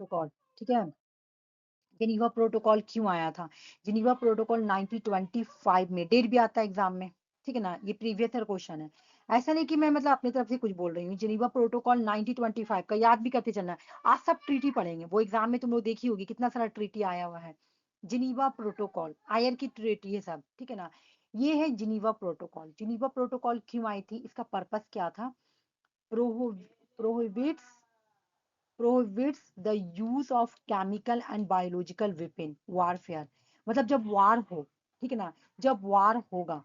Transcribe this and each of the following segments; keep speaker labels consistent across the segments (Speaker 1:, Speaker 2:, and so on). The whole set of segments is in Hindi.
Speaker 1: प्रोटोकॉल, ठीक है। जेनीवा प्रोटोकॉल क्यों आया था? जेनीवा प्रोटोकॉल 1925 में, डेट भी आता है एग्जाम में, ठीक है ना, ये प्रीवियस ईयर क्वेश्चन है। ऐसा नहीं कि मैं मतलब अपनी तरफ से कुछ बोल रही हूँ। जेनीवा प्रोटोकॉल 1925 का याद भी करते चलना है। आज सब ट्रीटी पढ़ेंगे, वो एग्जाम में तुम लोग देखी होगी कितना सारा ट्रीटी आया हुआ है। जिनीवा प्रोटोकॉल आयर की ट्रीटी है सब, ठीक है ना। ये है जिनीवा प्रोटोकॉल। जिनीवा प्रोटोकॉल क्यों आई थी, इसका पर्पस क्या था? Prohibits prohibits the use of chemical and biological weapon warfare। मतलब जब वार हो, ठीक है ना, जब वार होगा,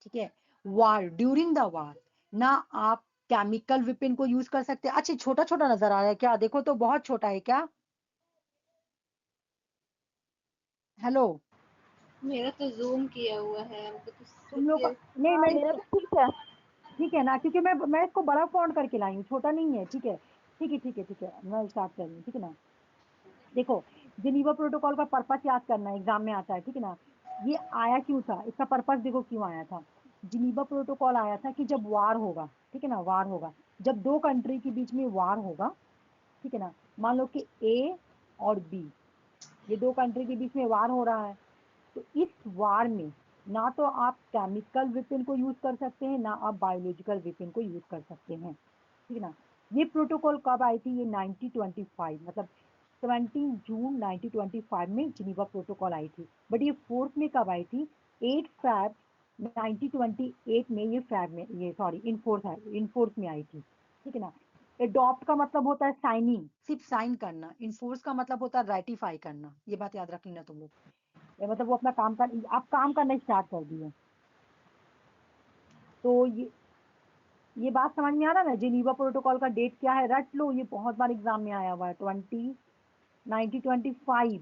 Speaker 1: ठीक है, वार, ड्यूरिंग द वार, ना आप केमिकल वेपन को यूज कर सकते। अच्छा, छोटा छोटा नजर आ रहा है क्या? देखो तो बहुत छोटा है क्या? हेलो,
Speaker 2: मेरा तो ज़ूम किया हुआ है, हमको तो
Speaker 1: तुम लोग का
Speaker 2: ये
Speaker 1: नहीं,
Speaker 3: हाँ
Speaker 1: मैं
Speaker 3: मेरा
Speaker 1: इसको,
Speaker 3: तो ठीक है।
Speaker 1: ठीक है ना, क्योंकि मैं इसको बड़ा फॉन्ट करके लाई हूँ, छोटा नहीं है, ठीक है, ठीक है, ठीक है, ठीक है, मैं स्टार्ट कर रही हूँ, ठीक है ना। देखो, जिनीवा प्रोटोकॉल का पर्पस याद करना है, एग्जाम में आता है, ठीक है ना। ये आया क्यों था, इसका पर्पस देखो क्यों आया था। जिनीवा प्रोटोकॉल आया था कि जब वार होगा, ठीक है ना, वार होगा, जब दो कंट्री के बीच में वार होगा, ठीक है ना, मान लो कि ए और बी, ये दो कंट्री के बीच में वार हो रहा है, तो इस वार में ना तो आप केमिकल वेपन को यूज कर सकते हैं, ना आप बायोलॉजिकल वेपन को यूज कर सकते हैं, ठीक है ना। ये प्रोटोकॉल कब आई थी? ये 1925, मतलब 17 जून 1925 में जिनीवा प्रोटोकॉल आई थी। बट ये फोर्स में कब आई थी? 8 फैब 1928 में, ये फैब में, ये सॉरी, इनफोर्स में आई थी, ठीक है ना। एडॉप्ट का मतलब होता है साइनिंग, सिर्फ साइन करना। इनफोर्स का मतलब होता है रेटिफाई करना। ये बात याद रख लेना तुम लोग। मतलब वो अपना काम कर, आप काम करना स्टार्ट कर दिए। तो ये बात समझ में आ रहा है ना? जिनीवा प्रोटोकॉल का डेट क्या है, रट लो, ये बहुत बार एग्जाम में आया हुआ है। 1925,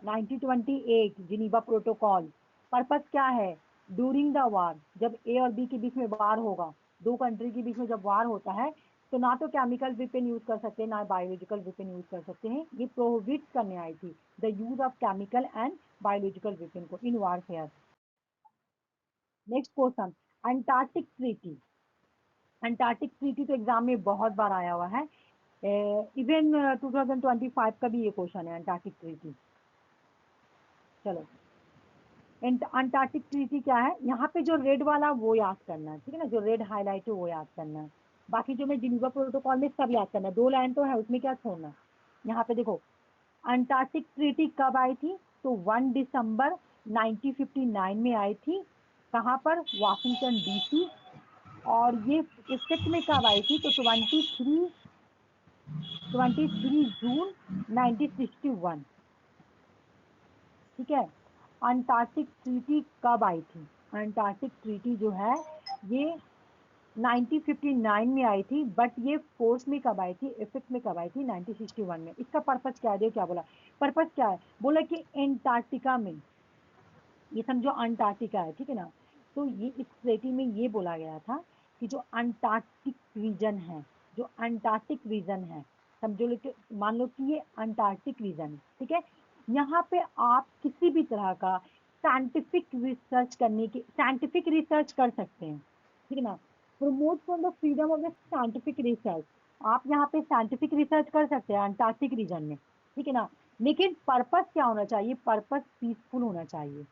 Speaker 1: 1928, जिनीवा प्रोटोकॉल। पर्पस क्या है? ड्यूरिंग द वार, जब ए और बी के बीच में वार होगा, दो कंट्री के बीच में जब वार होता है, तो ना तो केमिकल वेपन यूज कर सकते हैं, ना बायोलॉजिकल वेपन यूज कर सकते हैं। ये प्रोहिबिट करने आई थी the use of chemical and biological weapon को in warfare. Next question, Antarctic treaty. Antarctic treaty तो एग्जाम में बहुत बार आया हुआ है। इवन 2025 का भी ये क्वेश्चन है, अंटार्कटिक ट्रीटी। चलो, अंटार्कटिक ट्रीटी क्या है? यहाँ पे जो रेड वाला वो याद करना है, ठीक है ना, जो रेड हाईलाइट है वो याद करना है। बाकी जो मैं जिनीवा प्रोटोकॉल में सब याद करना है, 2 लाइन तो है उसमें, क्या छोड़ना है। यहाँ पे देखो, अंटार्कटिक ट्रीटी कब आई थी? तो 1 दिसंबर 1959 में आई थी। कहाँ पर? Washington DC. और ये इफेक्ट में कब आई थी? तो 23 जून 1961, ठीक है। अंटार्कटिक ट्रीटी कब आई थी? अंटार्कटिक ट्रीटी जो है ये 1959 में आई थी, बट ये फोर्स में कब आई थी, इफेक्ट में कब आई थी? 1961 में। इसका पर्पस क्या है? देखो क्या बोला, पर्पस क्या है, बोला कि एंटार्क्टिका में, ये समझो अंटार्कटिका है, ठीक है ना। तो ये इस ट्रीटी में ये बोला गया था कि जो अंटार्कटिक रीजन है, जो अंटार्कटिक रीजन है, समझो, लेके मान लो कि ये अंटार्कटिक रीजन है, ठीक है। यहाँ पे आप किसी भी तरह का साइंटिफिक रिसर्च कर सकते हैं, ठीक है ना। Promote for the freedom of the scientific research, आप यहाँ पे साइंटिफिक रिसर्च कर सकते हैं अंटार्कटिक रीजन में, ठीक है ना। लेकिन पर्पस क्या होना चाहिए? पर्पस पीसफुल होना चाहिए,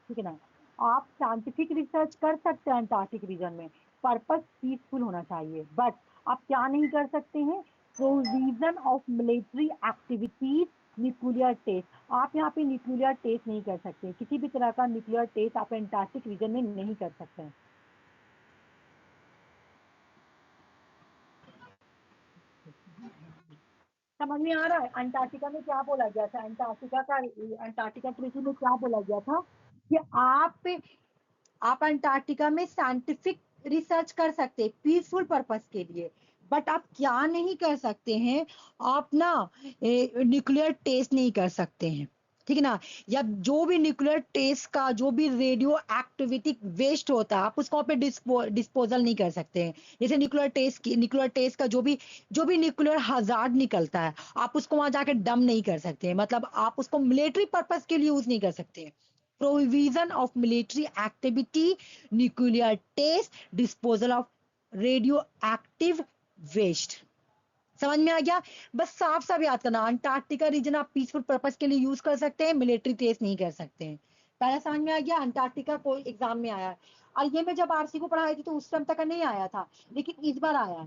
Speaker 1: ठीक है ना। आप साइंटिफिक रिसर्च कर सकते हैं अंटार्कटिक रीजन में, पर्पस पीसफुल होना चाहिए। बट आप क्या नहीं कर सकते हैं? Provision of military activities, nuclear test, आप यहाँ पे न्यूक्लियर टेस्ट नहीं कर सकते, किसी भी तरह का न्यूक्लियर टेस्ट आप अंटार्कटिक रीजन में नहीं कर सकते हैं। समझ में आ रहा है? अंटार्कटिका में क्या बोला गया था, अंटार्कटिका ट्रीटी में क्या बोला गया था कि आप अंटार्कटिका में साइंटिफिक रिसर्च कर सकते हैं पीसफुल पर्पस के लिए। बट आप क्या नहीं कर सकते हैं? आप ना न्यूक्लियर टेस्ट नहीं कर सकते हैं, ठीक है ना। या जो भी न्यूक्लियर टेस्ट का जो भी रेडियो एक्टिविटी वेस्ट होता है, आप उसको पे डिस्पोजल नहीं कर सकते हैं। जैसे न्यूक्लियर टेस्ट का जो भी न्यूक्लियर हजार्ड निकलता है, आप उसको वहां जाके डम नहीं कर सकते हैं, मतलब आप उसको मिलिट्री पर्पस के लिए यूज नहीं कर सकते हैं। provision of military activity, nuclear test, disposal of radioactive waste, समझ में आ गया? बस साफ साफ याद करना, अंटार्कटिका रीजन आप पीसफुल पर्पस के लिए यूज कर सकते हैं, मिलिट्री टेस्ट नहीं कर सकते हैं। पहले समझ में आ गया? अंटार्कटिका कोई एग्जाम में आया है, और ये मैं जब आरसी को पढ़ाई थी तो उस टाइम तक नहीं आया था, लेकिन इस बार आया है,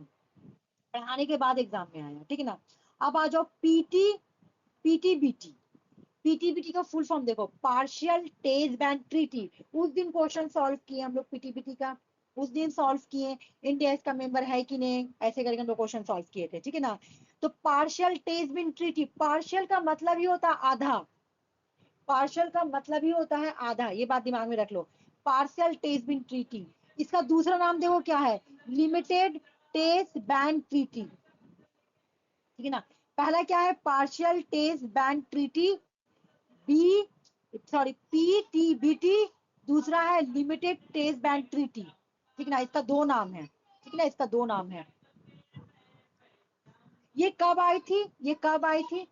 Speaker 1: पढ़ाने के बाद एग्जाम में आया, ठीक है ना। अब आ जाओ पीटीबीटी। पीटीबीटी का फुल फॉर्म देखो, पार्शियल टेस्ट बैंक ट्रीटी। उस दिन क्वेश्चन सॉल्व किए हम लोग पीटीबीटी का, उस दिन सॉल्व किए, इंडिया इसका मेंबर है कि नहीं, ऐसे करके हम लोग क्वेश्चन सॉल्व किए थे, ठीक है ना। तो partial test ban treaty, partial का मतलब ही होता है आधा, पार्शियल का मतलब ही होता है आधा, ये बात दिमाग में रख लो। पार्शियल टेस्ट बिन ट्रीटी, इसका दूसरा नाम देखो क्या है, लिमिटेड टेस्ट बैंक ट्रीटी, ठीक है ना। पहला क्या है, partial test bank treaty, B sorry PTBT, दूसरा है लिमिटेड टेस्ट बैंक ट्रीटी, ठीक है ना। इसका दो नाम है, ठीक है ना, इसका दो नाम है। ये कब आई थी, ये कब आई थी,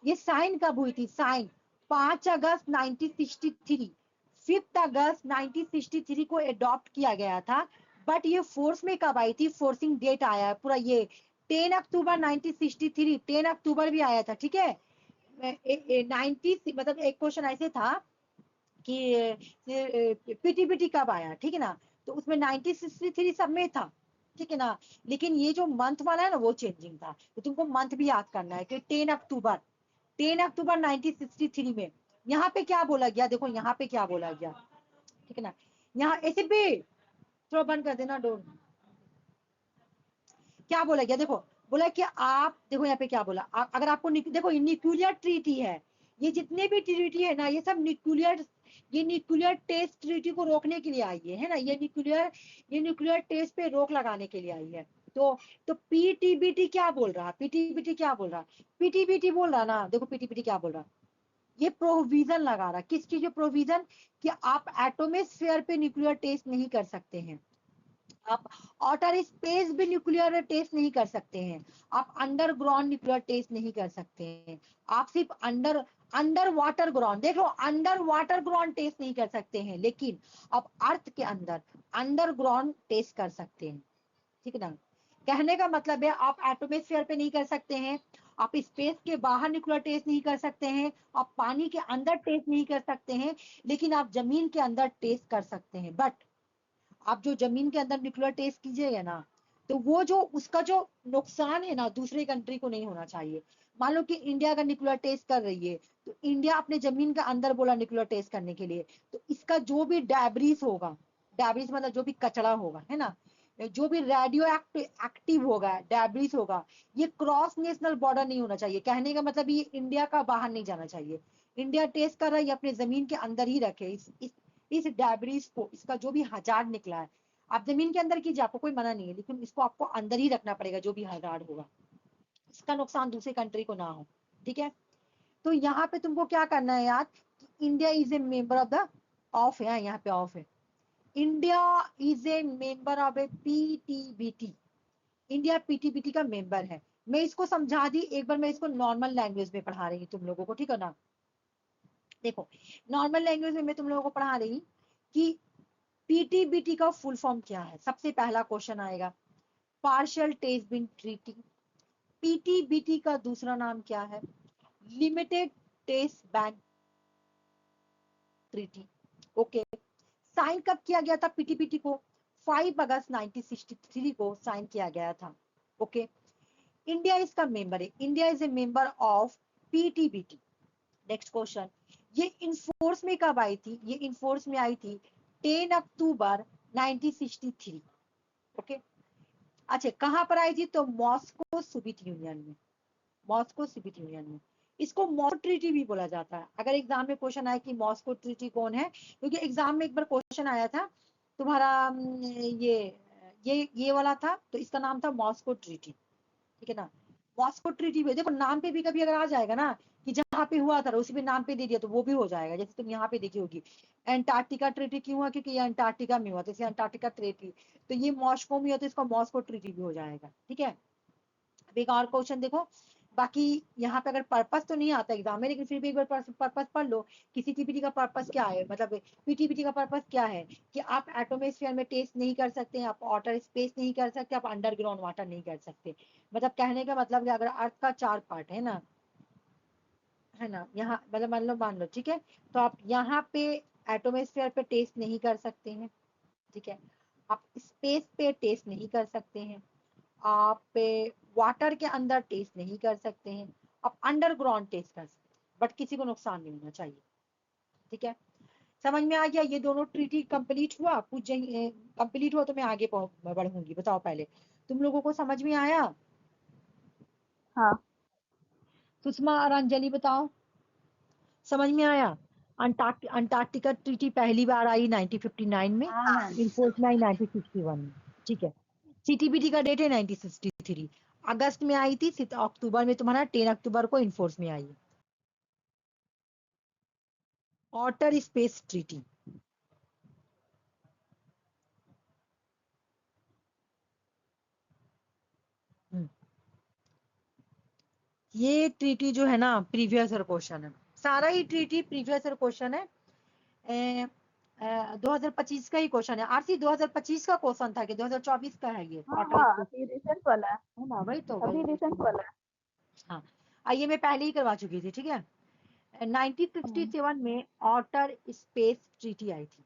Speaker 1: ये साइन कब हुई थी, साइन 5 अगस्त 1963, 5 अगस्त 1963 को अडॉप्ट किया गया था। बट ये फोर्स में कब आई थी, फोर्सिंग डेट आया है पूरा, ये 10 अक्टूबर 1963, 10 अक्टूबर भी आया था, ठीक है। 90 मतलब एक क्वेश्चन ऐसे था कि पीटीपीटी कब आया, ठीक है ना, तो उसमें 1963 सब में था, ठीक है ना। लेकिन ये जो मंथ वाला है ना वो चेंजिंग था, तो तुमको मंथ भी याद करना है कि 10 अक्टूबर, 10 अक्टूबर 1963 में यहाँ पे क्या बोला गया, देखो यहाँ पे क्या बोला गया, ठीक है ना। यहाँ ऐसे भी थोड़ा बंद कर देना डोर, क्या बोला गया देखो, बोला कि आप देखो यहाँ पे क्या बोला, अगर आपको देखो ये न्यूक्लियर ट्रीटी है, ये जितने भी ट्रीटी है ना ये सब न्यूक्लियर, ये न्यूक्लियर टेस्ट ट्रीटी को रोकने के लिए आई है ना, ये न्यूक्लियर टेस्ट पे रोक लगाने के लिए आई है। तो पीटीबीटी क्या बोल रहा, पीटीबीटी क्या बोल रहा, पीटीबीटी बोल रहा ना, देखो पीटीबीटी क्या बोल रहा, ये प्रोविजन लगा रहा, किस चीज में प्रोविजन, कि आप एटोमोस्फेयर पे न्यूक्लियर टेस्ट नहीं कर सकते हैं, आप आउटर स्पेस भी न्यूक्लियर टेस्ट नहीं कर सकते हैं, आप अंडरग्राउंड न्यूक्लियर टेस्ट नहीं कर सकते हैं, आप सिर्फ अंडर वाटर ग्राउंड, देख लो अंडर वाटर ग्राउंड टेस्ट नहीं कर सकते हैं, लेकिन आप अर्थ के अंदर अंडरग्राउंड टेस्ट कर सकते हैं, ठीक है ना। कहने का मतलब है आप एटमॉस्फेयर पे नहीं कर सकते हैं, आप स्पेस के बाहर न्यूक्लियर टेस्ट नहीं कर सकते हैं, आप पानी के अंदर टेस्ट नहीं कर सकते हैं, लेकिन आप जमीन के अंदर टेस्ट कर सकते हैं। बट आप जो जमीन के अंदर न्यूक्लियर टेस्ट कीजिएगा ना, तो वो जो उसका जो नुकसान है ना दूसरे कंट्री को नहीं होना चाहिए। मान लो कि इंडिया का न्यूक्लियर टेस्ट कर रही है, तो इंडिया अपने जमीन के अंदर बोला न्यूक्लियर टेस्ट करने के लिए, तो इसका जो भी डैब्रीज होगा, डैब्रीज मतलब जो भी कचरा होगा है ना, जो भी रेडियो एक्टिव होगा, डैब्रीज होगा, ये क्रॉस नेशनल बॉर्डर नहीं होना चाहिए। कहने का मतलब ये इंडिया का बाहर नहीं जाना चाहिए, इंडिया टेस्ट कर रहा है अपने जमीन के अंदर ही रखे इस डैब्रीज को, इसका जो भी हजार निकला है, आप जमीन के अंदर कीजिए, आपको कोई मना नहीं है, लेकिन इसको आपको अंदर ही रखना पड़ेगा, जो भी हजार होगा, इसका नुकसान दूसरे कंट्री को ना हो, ठीक है। तो यहाँ पे तुमको क्या करना है यार, India is a member of the, of है यहाँ पे, ऑफ है, India is a member of a PTBT, India PTBT का मेंबर है। मैं इसको समझा दी एक बार, मैं इसको नॉर्मल लैंग्वेज में पढ़ा रही हूँ तुम लोगों को, ठीक है ना। देखो नॉर्मल लैंग्वेज में मैं तुम लोगों को पढ़ा रही कि पीटीबीटी का फुल फॉर्म क्या है। सबसे पहला क्वेश्चन आएगा, partial test ban treaty, PTBT का दूसरा नाम क्या है, limited test bank treaty, okay. Sign कब किया गया था पीटीबीटी को, 5 अगस्त 1963 को साइन किया गया था, ओके। इंडिया इसका मेंबर है, India is a member of PTBT. Next question, ये इनफोर्स में कब आई थी, ये इनफोर्स में आई थी 10 अक्टूबर 1963, ओके। अच्छा कहां पर आई थी, तो मॉस्को सोवियत यूनियन में, मॉस्को सोवियत यूनियन में। इसको मॉस्को ट्रीटी भी बोला जाता है। अगर एग्जाम में क्वेश्चन आए कि मॉस्को ट्रीटी कौन है, क्योंकि एग्जाम में एक बार क्वेश्चन आया था तुम्हारा, ये वाला था, तो इसका नाम था मॉस्को ट्रीटी, ठीक है ना। मॉस्को ट्रीटी भी देखो, नाम पे भी कभी अगर आ जाएगा ना कि जहाँ पे हुआ था उसी पे नाम पे दे दिया तो वो भी हो जाएगा। जैसे तुम यहाँ पे देखी होगी एंटार्क्टिका ट्रीटी क्यों हुआ, क्योंकि ये अंटार्कटिका में हुआ, तो इसे अंटार्कटिका ट्रीटी, तो ये मॉस्को में हुआ तो इसका मॉस्को ट्रीटी भी हो जाएगा, ठीक है। अब एक और क्वेश्चन देखो, बाकी यहाँ पे अगर पर्पस तो नहीं आता एग्जाम में, लेकिन फिर भी एक बार पर्पस पढ़ लो कि सीटीपीटी का पर्पस क्या है, मतलब पीटीपीटी का पर्पस क्या है कि आप एटमॉस्फेयर में टेस्ट नहीं कर सकते, आप वाटर स्पेस नहीं कर सकते, आप अंडरग्राउंड वाटर नहीं कर सकते। मतलब कहने का मतलब कि अगर अर्थ का 4 पार्ट है ना, यहाँ मतलब मान लो ठीक है, तो आप यहाँ पे एटमॉस्फेयर पे टेस्ट नहीं कर सकते हैं, ठीक है, आप स्पेस पे टेस्ट नहीं कर सकते हैं, आप वाटर के अंदर टेस्ट नहीं कर सकते हैं, आप अंडरग्राउंड टेस्ट कर सकते हैं, बट किसी को नुकसान नहीं होना चाहिए, ठीक है। समझ में आ गया? ये दोनों ट्रीटी कंप्लीट हुआ, कुछ कंप्लीट हुआ तो मैं आगे बढ़ूंगी। बताओ पहले तुम लोगों को समझ में आया?
Speaker 3: हाँ।
Speaker 1: सुषमा और अंजलि बताओ, समझ में आया? अंटार्कटिका ट्रीटी पहली बार आई 1959 में,
Speaker 3: हाँ मैम।
Speaker 1: इन्फोर्स में आई 1961 में, ठीक है। सीटीबीटी का डेट है 1963, अगस्त में आई थी, अक्टूबर में तुम्हारा 10 अक्टूबर को इन्फोर्स में आई। ऑटर स्पेस ट्रीटी, ये ट्रीटी जो है ना प्रीवियस ईयर क्वेश्चन है, सारा ही ट्रीटी प्रीवियस ईयर क्वेश्चन है। 2025 का ही क्वेश्चन है। आरसी 2025 का क्वेश्चन था कि 2024 का है ये
Speaker 3: हाँ,
Speaker 1: ऑटर स्पेस,
Speaker 3: अभी रिसेंट वाला है,
Speaker 1: है ना? वही तो
Speaker 3: अभी रिसेंट वाला है।
Speaker 1: हाँ, आइए मैं पहले ही करवा चुकी थी, ठीक है। 1967 में ऑटर स्पेस ट्रीटी आई थी।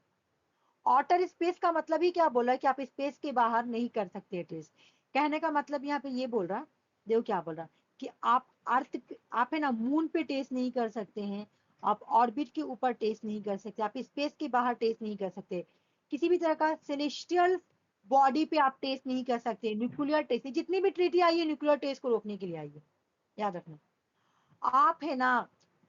Speaker 1: ऑटर स्पेस का मतलब ही क्या बोला कि आप स्पेस के बाहर नहीं कर सकते टेस्ट। कहने का मतलब यहाँ पे ये बोल रहा, देखो क्या बोल रहा कि आप अर्थ, आप है ना मून पे टेस्ट नहीं कर सकते हैं, आप ऑर्बिट के ऊपर टेस्ट नहीं कर सकते, आप स्पेस के बाहर टेस्ट नहीं कर सकते, किसी भी तरह का सेलेस्टियल बॉडी पे आप टेस्ट नहीं कर सकते, न्यूक्लियर टेस्ट, जितनी भी ट्रीटी आई है न्यूक्लियर टेस्ट को रोकने के लिए आई है, याद रखना। आप है ना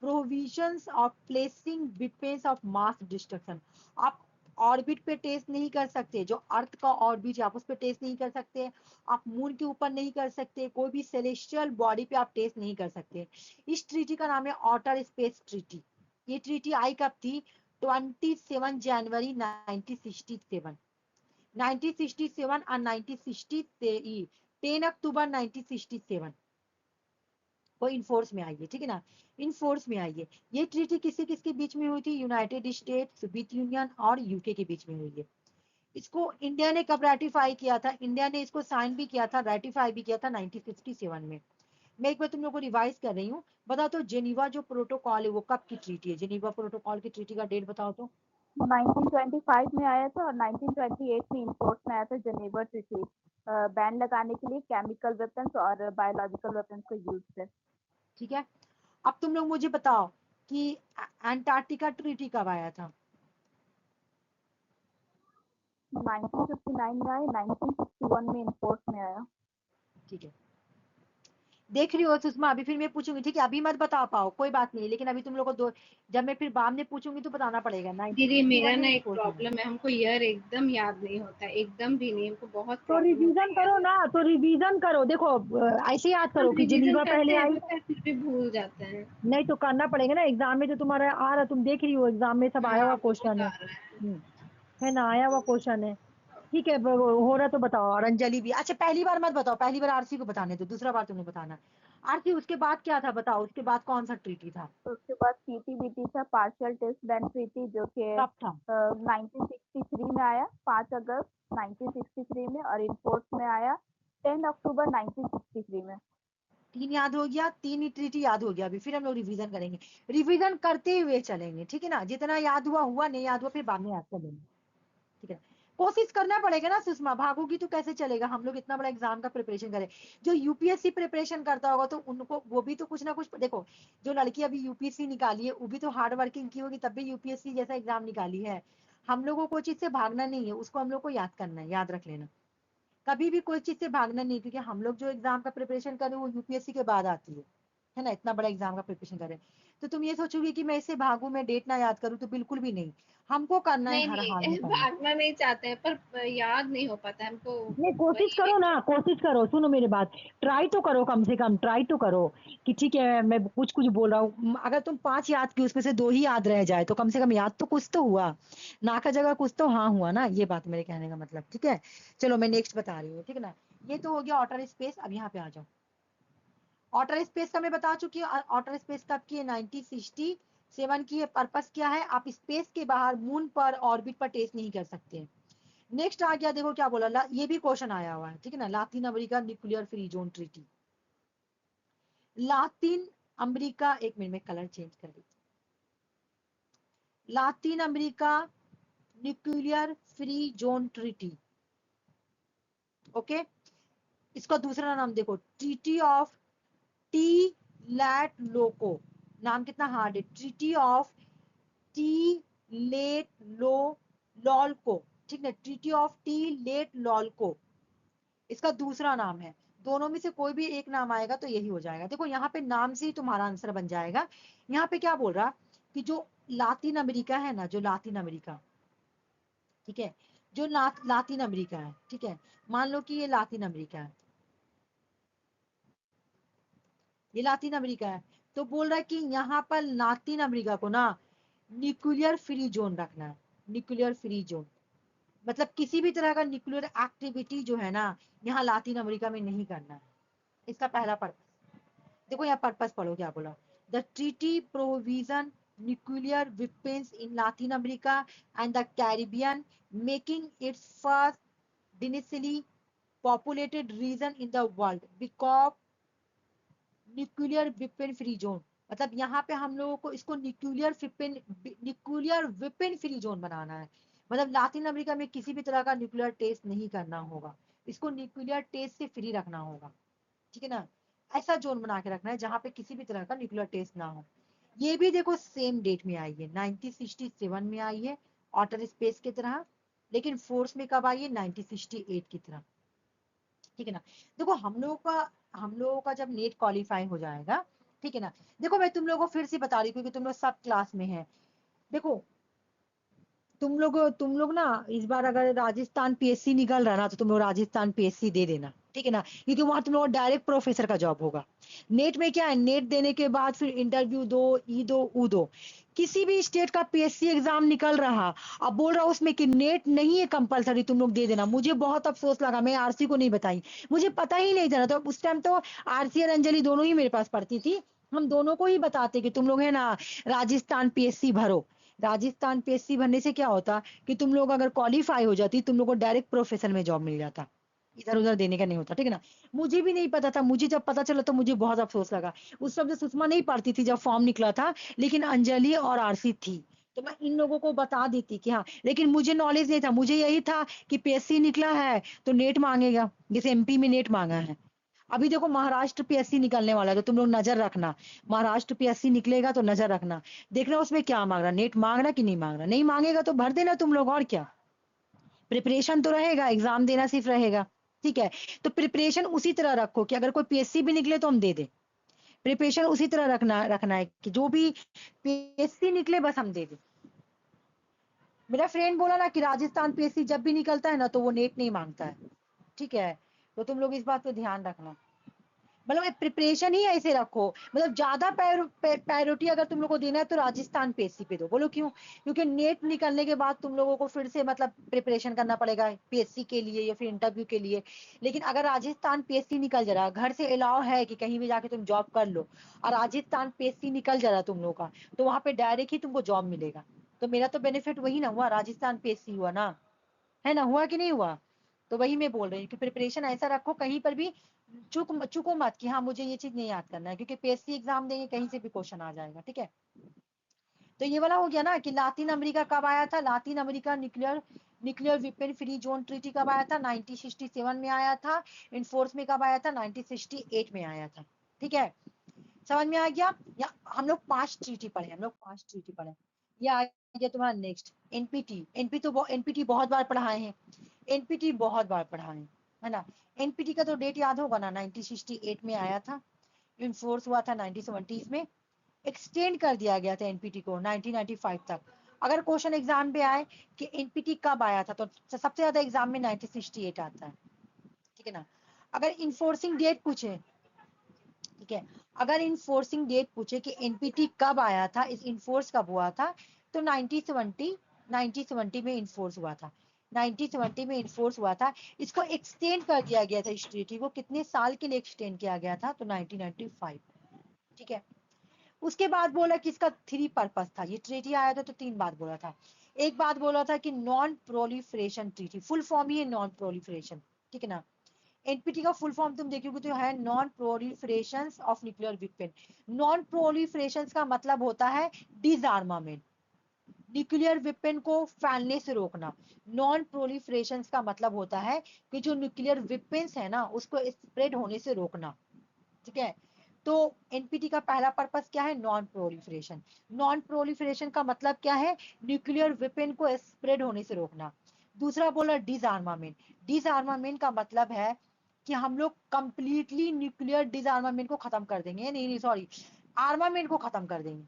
Speaker 1: provisions of placing defence of mass destruction, आप ऑर्बिट पे टेस्ट नहीं कर सकते, जो अर्थ का ऑर्बिट है आप उस पे टेस्ट नहीं कर सकते, आप मून के ऊपर नहीं कर सकते, कोई भी सेलेस्टियल बॉडी पे आप टेस्ट नहीं कर सकते। इस ट्रीटी का नाम है ऑटर स्पेस ट्रीटी। ये ट्रीटी आई कब थी? 27 जनवरी 1967, 1967 और 1960 10 अक्टूबर 1967 वो इनफोर्स में आई है, ठीक है ना, इनफोर्स में आई है। ये ट्रीटी किसके किसके बीच में हुई थी? यूनाइटेड स्टेट्स, सोवियत यूनियन और यूके के बीच में हुई है। इसको इंडिया ने कब रेटिफाई किया था? इंडिया ने इसको साइन भी किया था, रेटिफाई भी किया था 1957 में। मैं एक बार तुम लोग को रिवाइज कर रही हूँ। बताओ तो जेनीवा जो प्रोटोकॉल है वो कब की ट्रीटी है? जेनीवा प्रोटोकॉल की ट्रीटी का डेट बताओ तो।
Speaker 3: 1925 में आया था और 1928 में इन्फोर्स में आया था जेनेवा ट्रीटी, बैन लगाने के लिए केमिकल वेपन्स और बायोलॉजिकल वेपन्स को यूज से।
Speaker 1: ठीक है, अब तुम लोग मुझे बताओ कि अंटार्कटिका ट्रीटी कब आया था?
Speaker 3: 1959 में आया, 1961 में इन्फोर्स में आया।
Speaker 1: ठीक है, देख रही हो सुषमा, अभी फिर मैं पूछूंगी, ठीक है, अभी मत बता पाओ कोई बात नहीं, लेकिन अभी तुम लोग को दो, जब मैं फिर बाद में पूछूंगी तो बताना पड़ेगा।
Speaker 2: दीदी मेरा
Speaker 1: 1961
Speaker 2: ना
Speaker 1: में
Speaker 2: एक
Speaker 1: इन्फोर्स में।
Speaker 2: प्रॉब्लम है, हमको ईयर एकदम याद नहीं होता, एकदम भी नहीं, हमको बहुत
Speaker 1: तो
Speaker 2: प्रॉब्लम होता
Speaker 1: रिवीजन
Speaker 2: है
Speaker 1: करो
Speaker 2: याद
Speaker 1: ना, तो रिवीजन करो, देखो ऐसे याद
Speaker 2: हम
Speaker 1: करो कि
Speaker 2: रिवीजन
Speaker 1: जिनीवा
Speaker 2: करते
Speaker 1: पहले
Speaker 2: हैं
Speaker 1: आई।
Speaker 2: पता है, फिर भी भूल जाते हैं।
Speaker 1: नहीं तो करना पड़ेगा ना, एग्जाम में जो तुम्हारा आ रहा, तुम देख रही हो एग्जाम में सब आया हुआ
Speaker 2: हाँ बहुत
Speaker 1: क्वेश्चन
Speaker 2: आ
Speaker 1: है।
Speaker 2: रहा है।
Speaker 1: है ना, आया हुआ क्वेश्चन है। ठीक है, हो रहा तो बताओ। और अंजलि भी, अच्छा पहली बार मत बताओ, पहली बार आरसी को बताने दो, दूसरा बार तुम्हें बताना। आरसी उसके बाद क्या था बताओ, उसके बाद कौन सा ट्रीटी था?
Speaker 3: तो उसके बाद सीटीबीटी था, पार्शियल टेस्ट बैन ट्रीटी, जो कि
Speaker 1: कब था?
Speaker 3: 1963 में आया, 5 अगस्त 1963 में, और इन्फोर्स में आया 10 अक्टूबर 1963 में।
Speaker 1: 3 याद हो गया, 3 ही ट्रीटी याद हो गया। अभी फिर हम लोग रिवीजन करेंगे, रिवीजन करते हुए चलेंगे, ठीक है ना, जितना याद हुआ हुआ, नहीं याद हुआ फिर बाद में याद कर लेंगे, ठीक है। कोशिश करना पड़ेगा ना सुषमा, भागोगी तो कैसे चलेगा? हम लोग इतना बड़ा एग्जाम का प्रिपरेशन करें, जो यूपीएससी प्रिपरेशन करता होगा तो उनको वो भी तो कुछ ना कुछ देखो, जो लड़की अभी यूपीएससी निकाली है वो भी तो हार्ड वर्किंग की होगी, तब भी यूपीएससी जैसा एग्जाम निकाली है। हम लोगों को चीज से भागना नहीं है, उसको हम लोग को याद करना है, याद रख लेना। कभी भी कोई चीज से भागना नहीं, क्योंकि हम लोग जो एग्जाम का प्रिपरेशन कर रहे हैं वो यूपीएससी के बाद आती है ना, इतना बड़ा एग्जाम का प्रिपरेशन कर रहे हैं। तो तुम ये सोचोगे कि मैं इससे भागू, मैं डेट ना याद करूं, तो बिल्कुल भी नहीं, हमको करना है,
Speaker 2: नहीं
Speaker 1: हर हाल में
Speaker 2: नहीं
Speaker 1: करना है।
Speaker 2: भागना नहीं चाहते हैं पर याद नहीं हो पाता है हमको।
Speaker 1: नहीं, कोशिश
Speaker 2: वही
Speaker 1: करो
Speaker 2: है।
Speaker 1: ना, कोशिश करो, सुनो मेरी बात, ट्राई तो करो, कम से कम ट्राई तो करो कि ठीक है मैं कुछ कुछ बोल रहा हूँ, अगर तुम 5 याद की उसमें से 2 ही याद रह जाए तो कम से कम याद तो कुछ तो हुआ, ना का जगह कुछ तो हाँ हुआ ना, ये बात मेरे कहने का मतलब, ठीक है। चलो मैं नेक्स्ट बता रही हूँ, ठीक है ना। ये तो हो गया ऑटर स्पेस। अब यहाँ पे आ जाओ, आउटर स्पेस का मैं बता चुकी हूँ, आउटर स्पेस कब की है, 1967 की है। पर्पस क्या है, आप स्पेस के बाहर मून पर ऑर्बिट पर टेस्ट नहीं कर सकते। नेक्स्ट आ गया, देखो क्या बोला, ये भी क्वेश्चन आया हुआ है, ठीक है ना, Latin America nuclear free zone treaty. Latin America, एक मिनट में कलर चेंज कर देती, Latin America nuclear free zone treaty, okay. इसका दूसरा नाम देखो, ट्रीटी ऑफ टी लैट लोको। नाम कितना हार्ड है, ट्रीटी ऑफ टी लेट लो लॉलको, ठीक है, ट्रीटी ऑफ टी लेट लॉलको इसका दूसरा नाम है। दोनों में से कोई भी एक नाम आएगा तो यही हो जाएगा। देखो यहाँ पे नाम से ही तुम्हारा आंसर बन जाएगा। यहाँ पे क्या बोल रहा कि जो लातिन अमेरिका है ना, जो लातिन अमेरिका, ठीक है, जो लातिन अमेरिका है, ठीक है, मान लो कि ये लातिन अमेरिका है, ये लातिन अमेरिका है, तो बोल रहा है कि यहाँ पर लातिन अमेरिका को ना न्यूक्लियर फ्री जोन रखना है। न्यूक्लियर फ्री जोन मतलब किसी भी तरह का न्यूक्लियर एक्टिविटी जो है ना, यहाँ लातिन अमेरिका में नहीं करना है। इसका पहला पर्पस देखो, यहाँ पर्पस पढ़ो क्या बोला, the treaty provision nuclear weapons in Latin America and the Caribbean, making it's first densely populated region in the world because nuclear weapon free zone. मतलब यहाँ पे हम लोगों को इसको न्यूक्लियर वेपन फ्री जोन बनाना है। मतलब लातिन अमेरिका में किसी भी तरह का न्यूक्लियर टेस्ट नहीं करना होगा, इसको न्यूक्लियर टेस्ट से फ्री रखना होगा, ठीक है ना। ऐसा जोन बना के रखना है जहाँ पे किसी भी तरह का न्यूक्लियर टेस्ट ना हो। ये भी देखो सेम डेट में आई है, 1967 में आई है आउटर स्पेस की तरह, लेकिन फोर्स में कब आई है, 1968 की तरह, ठीक है ना। देखो हम लोगों का जब नेट क्वालिफाई हो जाएगा, ठीक है ना। देखो मैं तुम लोगों को फिर से बता रही हूँ क्योंकि तुम लोग सब क्लास में है। देखो तुम लोग ना इस बार अगर राजस्थान पीएससी निकल रहा ना, तो तुम लोग राजस्थान पीएससी दे देना, ठीक है ना, क्योंकि वहां तुम लोग डायरेक्ट प्रोफेसर का जॉब होगा। नेट में क्या है, नेट देने के बाद फिर इंटरव्यू दो, ई दो, ऊ दो। किसी भी स्टेट का पीएससी एग्जाम निकल रहा, अब बोल रहा हूँ उसमें कि नेट नहीं है कंपलसरी, तुम लोग दे देना। मुझे बहुत अफसोस लगा, मैं आरसी को नहीं बताई, मुझे पता ही नहीं था। तो उस टाइम तो आरसी और अंजलि दोनों ही मेरे पास पढ़ती थी, हम दोनों को ही बताते कि तुम लोग है ना राजस्थान पीएससी भरो। राजस्थान पीएससी भरने से क्या होता कि तुम लोग अगर क्वालिफाई हो जाती, तुम लोग को डायरेक्ट प्रोफेसर में जॉब मिल जाता, इधर उधर देने का नहीं होता, ठीक है ना। मुझे भी नहीं पता था, मुझे जब पता चला तो मुझे बहुत अफसोस लगा। उस समय सुषमा नहीं पढ़ती थी जब फॉर्म निकला था, लेकिन अंजलि और आरसी थी, तो मैं इन लोगों को बता देती कि हाँ, लेकिन मुझे नॉलेज नहीं था। मुझे यही था कि पीएससी निकला है तो नेट मांगेगा, जैसे एमपी में नेट मांगा है। अभी देखो महाराष्ट्र पीएससी निकलने वाला है, तो तुम लोग नजर रखना, महाराष्ट्र पीएससी निकलेगा तो नजर रखना, देखना उसमें क्या मांग रहा, नेट मांग रहा कि नहीं मांग रहा। नहीं मांगेगा तो भर देना तुम लोग, और क्या, प्रिपरेशन तो रहेगा, एग्जाम देना सिर्फ रहेगा, ठीक है। तो प्रिपरेशन उसी तरह रखो कि अगर कोई पीएससी भी निकले तो हम दे दें। प्रिपरेशन उसी तरह रखना है कि जो भी पीएससी निकले बस हम दे दें। मेरा फ्रेंड बोला ना कि राजस्थान पीएससी जब भी निकलता है ना तो वो नेट नहीं मांगता है, ठीक है। तो तुम लोग इस बात पे ध्यान रखना, मतलब प्रिपरेशन ही ऐसे रखो। मतलब ज्यादा प्रायोरिटी अगर तुम लोग को देना है तो राजस्थान पीएससी पे दो। बोलो क्यों, क्योंकि नेट निकलने के बाद तुम लोगों को फिर से मतलब प्रिपरेशन करना पड़ेगा पीएससी के लिए या फिर इंटरव्यू के लिए। लेकिन अगर राजस्थान पीएससी निकल जा रहा, घर से अलाउ है कि कहीं भी जाके तुम जॉब कर लो, और राजस्थान पीएससी निकल जा रहा तुम लोग का, तो वहां पे डायरेक्ट ही तुमको जॉब मिलेगा। तो मेरा तो बेनिफिट वही ना हुआ, राजस्थान पीएससी हुआ ना, है ना, हुआ कि नहीं हुआ। तो वही मैं बोल रही हूँ कि प्रिपरेशन ऐसा रखो, कहीं पर भी चुको मत कि हाँ मुझे ये चीज नहीं याद करना है, क्योंकि पीएससी एग्जाम देंगे कहीं से भी क्वेश्चन आ जाएगा, ठीक है। तो ये वाला हो गया ना कि लातिन अमेरिका कब आया था, Latin America nuclear nuclear weapon free zone treaty कब आया था, 1967 में आया था। इनफोर्स में कब आया था, 1968 में आया था, ठीक है। समझ में आ गया। या हम लोग 5 ट्रीटी पढ़े, हम लोग 5 ट्रीटी पढ़े। ये आ गया तुम्हारा नेक्स्ट एनपीटी। एनपीटी बहुत बार पढ़ाए हैं, एनपीटी बहुत बार पढ़ाए हैं, है ना। एनपीटी का तो डेट याद होगा ना, 1968 में आया था, इनफोर्स हुआ था 1970s में, एक्सटेंड कर दिया गया था एनपीटी को 1995 तक। अगर क्वेश्चन एग्जाम पे आए कि एनपीटी कब आया था, तो सबसे ज्यादा एग्जाम में 1968 आता है, ठीक है ना। अगर इन्फोर्सिंग डेट पूछे, ठीक है, अगर इन्फोर्सिंग डेट पूछे कि एनपीटी कब आया था, इस इन्फोर्स कब हुआ था, तो 1970 में इन्फोर्स हुआ था। 1970 में इन्फोर्स हुआ था। इसको एक्सटेंड कर दिया गया था, इस ट्रीटी को कितने साल के लिए एक्सटेंड किया गया था, तो 1995, ठीक है। उसके बाद बोला कि इसका 3 पर्पस था, ये ट्रीटी आया था तो 3 बात बोला था। एक बात बोला था कि non proliferation treaty, full form ही है नॉन प्रोलिफरेशन, ठीक है ना। एनपीटी का फुल फॉर्म तुम देखोगे तो है non proliferation of nuclear weapon. Non proliferation का मतलब होता है डिसआर्मामेंट, न्यूक्लियर वेपन को फैलने से रोकना। नॉन प्रोलिफरेशन का मतलब होता है कि जो न्यूक्लियर वेपन्स है ना उसको स्प्रेड होने से रोकना, ठीक है। तो एनपीटी का पहला पर्पस क्या है, नॉन प्रोलिफरेशन। नॉन प्रोलिफरेशन का मतलब क्या है, न्यूक्लियर वेपन को स्प्रेड होने से रोकना। दूसरा बोला डिसआर्मामेंट। डिसआर्मामेंट का मतलब है कि हम लोग कंप्लीटली न्यूक्लियर डिसआर्मामेंट को खत्म कर देंगे, नहीं सॉरी, आर्मामेंट को खत्म कर देंगे,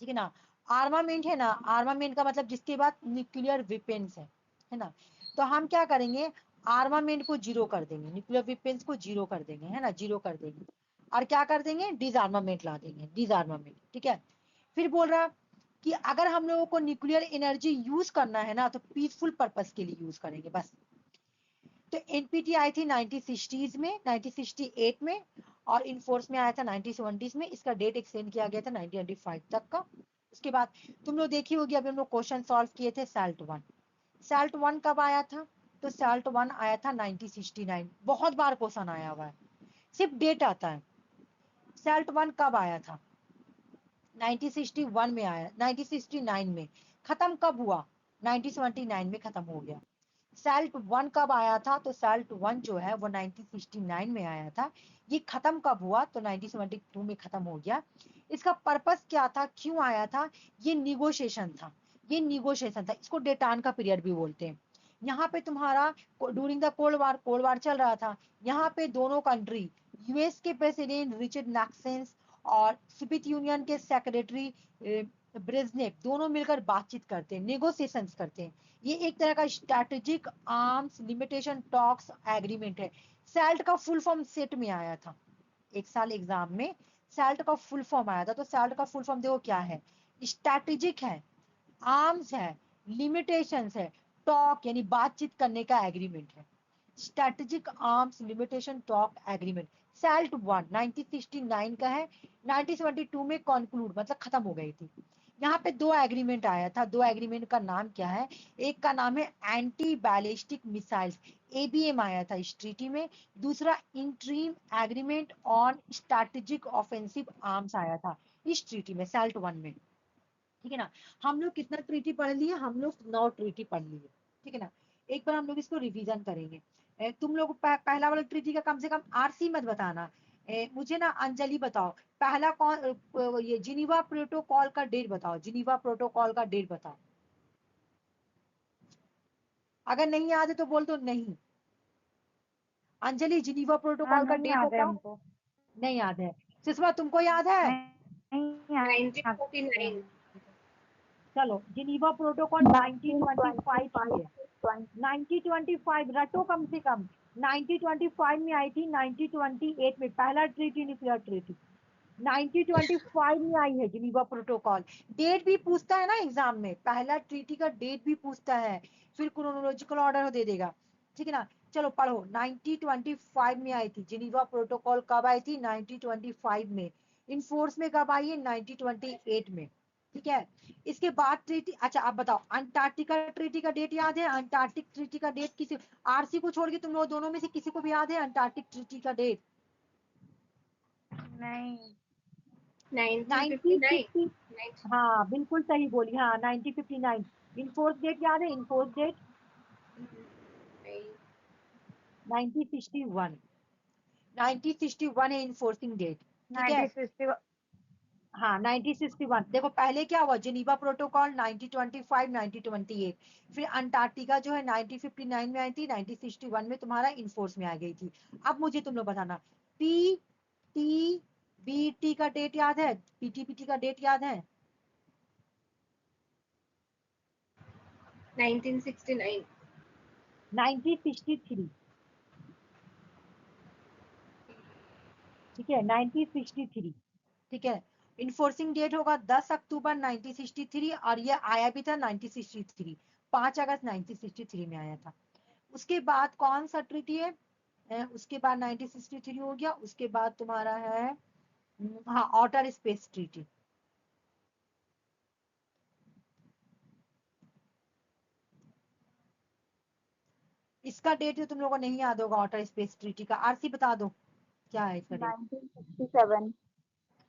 Speaker 1: ठीक है ना। आर्मामेंट है ना, आर्मामेंट का मतलब जिसके बाद न्यूक्लियर वेपन्स है ना। तो हम क्या करेंगे, आर्मामेंट को जीरो कर देंगे, न्यूक्लियर वेपन्स को जीरो कर देंगे, है ना, जीरो कर देंगे। और क्या कर देंगे, डिसआर्मामेंट ला देंगे, डिसआर्मामेंट, ठीक है। फिर बोल रहा कि अगर हम लोगों को न्यूक्लियर एनर्जी यूज करना है ना तो पीसफुल पर्पस के लिए यूज करेंगे बस। तो एनपीटी आई थी 1960s में, 1968 में, और इनफोर्स में आया था 1970s में। इसका डेट एक्सटेंड किया गया था 1995 तक का। उसके बाद तुम लोग देखी होगी, अभी हम लोग क्वेश्चन सॉल्व किए थे साल्ट 1। साल्ट 1 कब आया था, तो साल्ट 1 आया था 1969। बहुत बार क्वेश्चन आया हुआ है, सिर्फ डेट आता है। साल्ट 1 कब आया था, 1961 में आया, 1969 में। खत्म कब हुआ, 1979 में खत्म हो गया। साल्ट 1 कब आया था, तो साल्ट 1 जो है वो 1969 में आया था। ये खत्म कब हुआ, तो 1972 में खत्म हो गया। इसका पर्पस क्या था, क्यों आया था, ये निगोशिएशन था, ये निगोशिएशन था। इसको डेटान का पीरियड भी बोलते हैं। यहाँ पे तुम्हारा ड्यूरिंग द कोल्ड वार चल रहा था। यहाँ पे दोनों कंट्री, यूएस के प्रेसिडेंट रिचर्ड नैक्सन और सोवियत यूनियन के सेक्रेटरी ब्रेजनेव, दोनों मिलकर बातचीत करते हैं, नेगोशिएशंस करते हैं। ये एक तरह का strategic arms limitation talks agreement है। सैल्ट का फुल फॉर्म सेट में आया था एक साल एग्जाम में, सैल्ट का फुल फॉर्म आया था। तो सैल्ट का फुल फॉर्म देखो क्या है, स्ट्रैटेजिक है, आर्म्स है, लिमिटेशंस है, टॉक यानी बातचीत करने का एग्रीमेंट है। Strategic arms limitation talk agreement, SALT 1 1969 का है। 1972 में कंक्लूड मतलब खत्म हो गई थी। यहाँ पे 2 एग्रीमेंट आया था, 2 एग्रीमेंट का नाम क्या है, एक का नाम है एंटी बैलिस्टिक मिसाइल्स, एबीएम आया था इस ट्रीटी में। दूसरा interim agreement on strategic offensive arms आया था इस ट्रीटी में, सैल्ट 1 में, ठीक है ना। हम लोग कितना ट्रीटी पढ़ लिए, हम लोग 9 ट्रीटी पढ़ लिए, ठीक है ना। एक बार हम लोग इसको रिवीजन करेंगे। तुम लोग पहला वाला ट्रीटी का कम से कम आरसी मत बताना। मुझे ना अंजलि बताओ, पहला कौन, ये जिनीवा प्रोटोकॉल का डेट बताओ, जिनीवा प्रोटोकॉल का डेट बताओ। अगर नहीं याद है तो बोल दो नहीं। अंजलि जिनीवा
Speaker 3: हाँ
Speaker 1: प्रोटोकॉल का
Speaker 3: नहीं
Speaker 1: डेट
Speaker 3: याद है
Speaker 1: बताओ।
Speaker 3: हमको।
Speaker 1: नहीं याद है। सुषमा तुमको याद है,
Speaker 3: नहीं नहीं याद है
Speaker 2: 1949।
Speaker 3: हमको।
Speaker 1: चलो जिनीवा प्रोटोकॉल 1925 की है। 1925 रटो कम से कम, 1925 में आई थी, 1928 में पहला ट्रीटी, न्यूक्लियर ट्रीटी 1925 में आई है जिनीवा प्रोटोकॉल। डेट भी पूछता है ना एग्जाम में, पहला ट्रीटी का डेट भी पूछता है, फिर क्रोनोलॉजिकल ऑर्डर दे देगा, ठीक है ना। चलो पढ़ो, 1925 में आई थी जिनीवा प्रोटोकॉल, कब आई थी, 1925 में। इनफोर्स में कब आई है, 1928 में, ठीक है। इसके बाद ट्रीटी, अच्छा आप बताओ अंटार्कटिका ट्रीटी का डेट याद है, अंटार्कटिक ट्रीटी का डेट किसी, आरसी को छोड़ के तुम लोग दोनों में से किसी को भी याद है अंटार्कटिक ट्रीटी का डेट,
Speaker 3: नहीं
Speaker 2: 1959।
Speaker 1: 1950, हाँ बिल्कुल सही बोली, हाँ 1959। इनफोर्स डेट याद है, इनफोर्स डेट 1961, 1961 है इनफोर्सिंग डेट, ठीक है।
Speaker 3: 1960।
Speaker 1: हाँ 1961, देखो पहले क्या हुआ, जिनीवा प्रोटोकॉल 1925 1928, फिर अंटार्कटिका जो है 1959 में आई थी, 1961 में तुम्हारा इनफोर्स में आ गई थी। अब मुझे तुम लोग बताना, पी टी बी टी का डेट याद है, पीटीपीटी का डेट याद है,
Speaker 2: 1969।
Speaker 1: 1963, ठीक है 1963, ठीक है। इन्फोर्सिंग डेट होगा 10 अक्टूबर 1963, और ये आया भी था 1963। 5 अगस्त 1963 में आया था। उसके बाद कौन सा ट्रीटी है? उसके बाद 1963 हो गया। उसके बाद तुम्हारा है हाँ आउटर स्पेस ट्रीटी। इसका डेट तो तुम लोगों को नहीं याद होगा, आउटर स्पेस ट्रीटी का। आरसी बता दो क्या है इसका डेट?
Speaker 3: 1967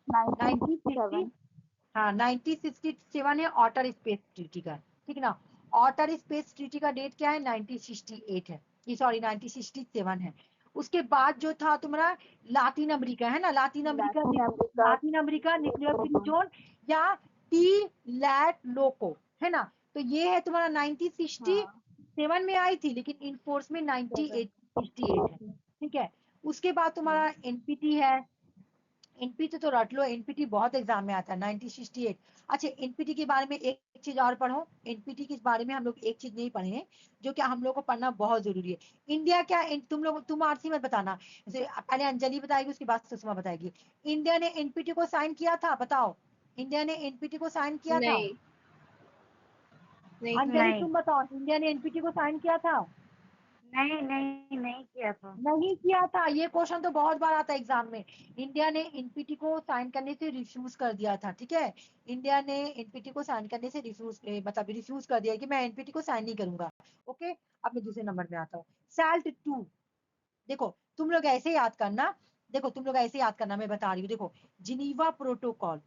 Speaker 1: 1960 हाँ 1967 है आउटर स्पेस ट्रीटी का, ठीक है ना। आउटर स्पेस ट्रीटी का डेट क्या है? 1968 है, ये सॉरी 1967 है। उसके बाद जो था तुम्हारा लातिन अमेरिका है ना, Latin America nuclear free zone या टी लैट लोको है ना। तो ये है तुम्हारा 1967 में आई थी, लेकिन इनफोर्स में 1968 है, ठीक है। उसके बाद तुम्हारा एनपीटी है। एनपीटी तो रट लो, एनपीटी बहुत एग्जाम में आता है 1968। अच्छा एनपीटी के बारे में एक चीज और पढ़ो। एनपीटी के बारे में हम लोग एक चीज नहीं पढ़े हैं जो कि हम लोग को पढ़ना बहुत जरूरी है। इंडिया क्या तुम आरसी मत बताना, पहले अंजलि बताएगी उसके बाद सुषमा बताएगी। इंडिया ने एनपीटी को साइन किया था, बताओ इंडिया ने एनपीटी को साइन किया था?
Speaker 2: नहीं नहीं
Speaker 1: अंजलि तुम बताओ, इंडिया ने एनपीटी को साइन किया था?
Speaker 3: नहीं किया था।
Speaker 1: नहीं किया था। ये क्वेश्चन तो बहुत बार आता है एग्जाम में। इंडिया ने एनपीटी को साइन करने से रिफ्यूज कर दिया था, ठीक है। इंडिया ने एनपीटी को साइन करने से रिफ्यूज कर दिया कि मैं एनपीटी को साइन नहीं करूंगा। ओके, अब मैं दूसरे नंबर में आता हूँ। सैल्ट 2। देखो तुम लोग ऐसे याद करना, मैं बता रही हूँ। देखो जिनीवा प्रोटोकॉल,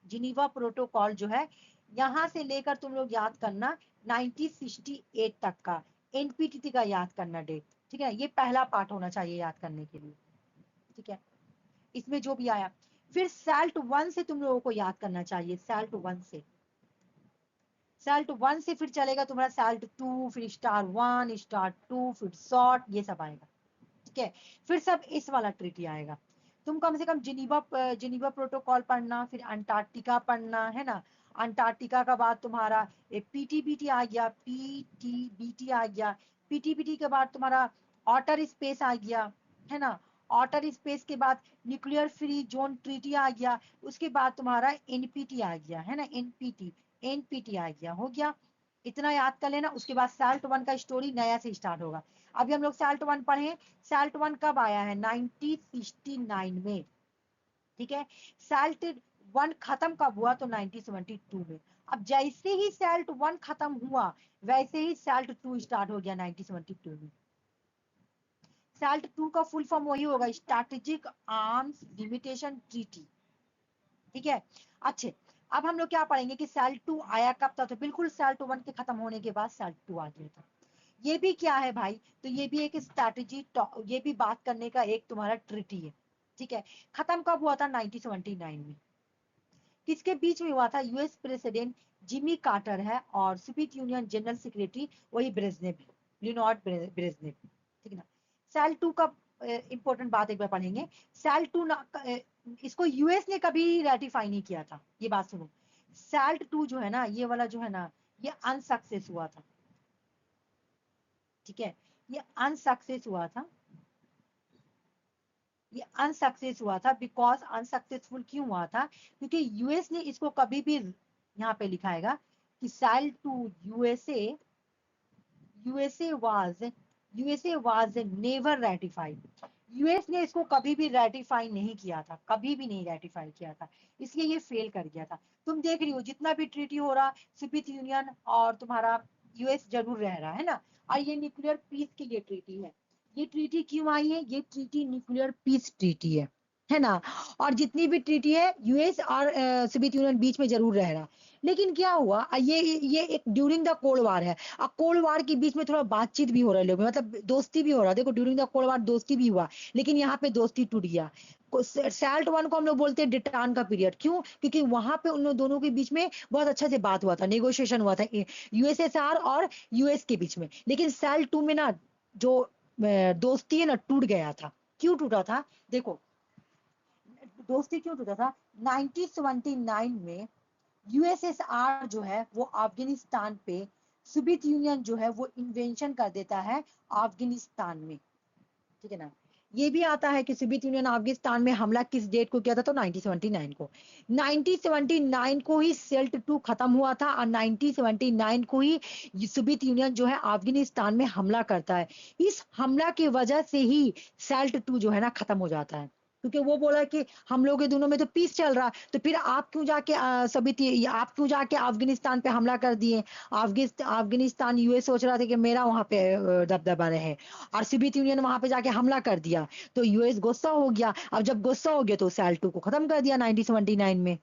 Speaker 1: जिनीवा प्रोटोकॉल जो है यहां से लेकर तुम लोग याद करना 1968 तक का एनपीटी का याद करना डेट, ठीक है। ये पहला पार्ट होना चाहिए याद करने के लिए, ठीक है। इसमें जो भी आया, फिर सैल्ट 1 से तुम लोगों को याद करना चाहिए। सैल्ट 1 से, फिर चलेगा तुम्हारा सैल्ट 2, फिर स्टार 1, स्टार 2, फिर शॉर्ट, ये सब आएगा, ठीक है। फिर सब इस वाला ट्रीटी आएगा। तुम कम से कम जिनीवा प्रोटोकॉल पढ़ना, फिर अंटार्कटिका पढ़ना, है ना। अंटार्कटिका का बाद तुम्हारा पीटीबीटी आ गया, पीटीबीटी आ गया। पीटीबीटी के बाद तुम्हारा ऑटर स्पेस आ गया, है ना। ऑटर स्पेस के बाद न्यूक्लियर फ्री जोन ट्रीटी आ गया। उसके बाद तुम्हारा एनपीटी आ गया, है ना। एनपीटी आ गया, हो गया। इतना याद कर लेना। उसके बाद सैल्ट 1 का स्टोरी नया से स्टार्ट होगा। अभी हम लोग सैल्ट 1 पढ़े। सैल्ट 1 कब आया है? 1969 में, ठीक है। सैल्ट 1 खत्म कब हुआ? तो 1972 में। अब जैसे ही सैल्ट 1 खत्म हुआ वैसे ही सैल्ट 2 स्टार्ट हो गया 1972 में। सैल्ट 2 का फुल फॉर्म वही होगा, स्ट्रैटेजिक आर्म्स लिमिटेशन ट्रीटी, ठीक है। अच्छे, अब हम लोग क्या पढ़ेंगे कि सैल्ट 2 आया कब था? तो बिल्कुल सैल्ट 1 के खत्म होने के बाद सैल्ट 2 आ गया था। ये भी क्या है भाई? तो ये भी एक स्ट्रैटेजी, ये भी बात करने का एक तुम्हारा ट्रीटी है, ठीक है। खत्म कब हुआ था? 1979 में। किसके बीच में हुआ था? यूएस प्रेसिडेंट जिमी कार्टर है और सोवियत यूनियन जनरल सेक्रेटरी वही ब्रेजनेव, लियोनार्ड ब्रेजनेव, ठीक है ना। सैल 2 का इंपॉर्टेंट बात एक बार पढ़ेंगे। सैल 2 इसको यूएस ने कभी रेटिफाई नहीं किया था, ये बात सुनो। सैल्ट 2 जो है ना, ये वाला जो है ना, ये अनसक्सेस हुआ था, ठीक है। ये अनसक्सेस हुआ था, बिकॉज अनसक्सेसफुल क्यों हुआ था? क्योंकि यूएस ने इसको कभी भी, यहाँ पे लिखाएगा कि सैल टू USA was never ratified. US ने इसको कभी भी रेटिफाई नहीं किया था, कभी भी नहीं रेटिफाई किया था, इसलिए ये फेल कर गया था। तुम देख रही हो जितना भी ट्रीटी हो रहा, सोवियत यूनियन और तुम्हारा यूएस जरूर रह रहा है ना। और ये न्यूक्लियर पीस के लिए ट्रीटी है। ये ट्रीटी क्यों आई है? ये ट्रीटी न्यूक्लियर पीस ट्रीटी है ना। और जितनी भी ट्रीटी है यूएस और सोवियत यूनियन बीच में जरूर रह रहा। लेकिन क्या हुआ, ये एक ड्यूरिंग द कोल्ड वार है। अब कोल्ड वार के बीच में थोड़ा बातचीत भी हो रहा है, लोग मतलब दोस्ती भी हो रहा है। देखो ड्यूरिंग द कोल्ड वार दोस्ती भी हुआ, लेकिन यहाँ पे दोस्ती टूट गया। सैल्ट 1 को हम लोग बोलते हैं डिटान का पीरियड, क्यों? क्योंकि वहां पे उन दोनों के बीच में बहुत अच्छा से बात हुआ था, नेगोशिएशन हुआ था यूएसएसआर और यूएस के बीच में। लेकिन सैल्ट 2 में ना जो दोस्ती है ना टूट गया था। क्यों टूटा था? देखो दोस्ती क्यों टूटा था? 1979 में यूएसएसआर जो है वो अफगानिस्तान पे, सोवियत यूनियन जो है वो इन्वेंशन कर देता है अफगानिस्तान में, ठीक है ना। ये भी आता है कि सोवियत यूनियन अफगानिस्तान में हमला किस डेट को किया था, तो 1979 को। 1979 को ही SALT II खत्म हुआ था और 1979 को ही सोवियत यूनियन जो है अफगानिस्तान में हमला करता है। इस हमला की वजह से ही SALT II जो है ना खत्म हो जाता है, क्योंकि वो बोला कि हम लोग के दोनों में तो पीस चल रहा, तो फिर आप क्यों जाके आप क्यों जाके अफगानिस्तान पे हमला कर दिए। अफगानिस्तान यूएस सोच रहा था कि मेरा वहां पे दबदबा रहे, और सोवियत यूनियन वहां पे जाके हमला कर दिया, तो यूएस गुस्सा हो गया। अब जब गुस्सा हो गया तो SALT II को खत्म कर दिया 1979 में।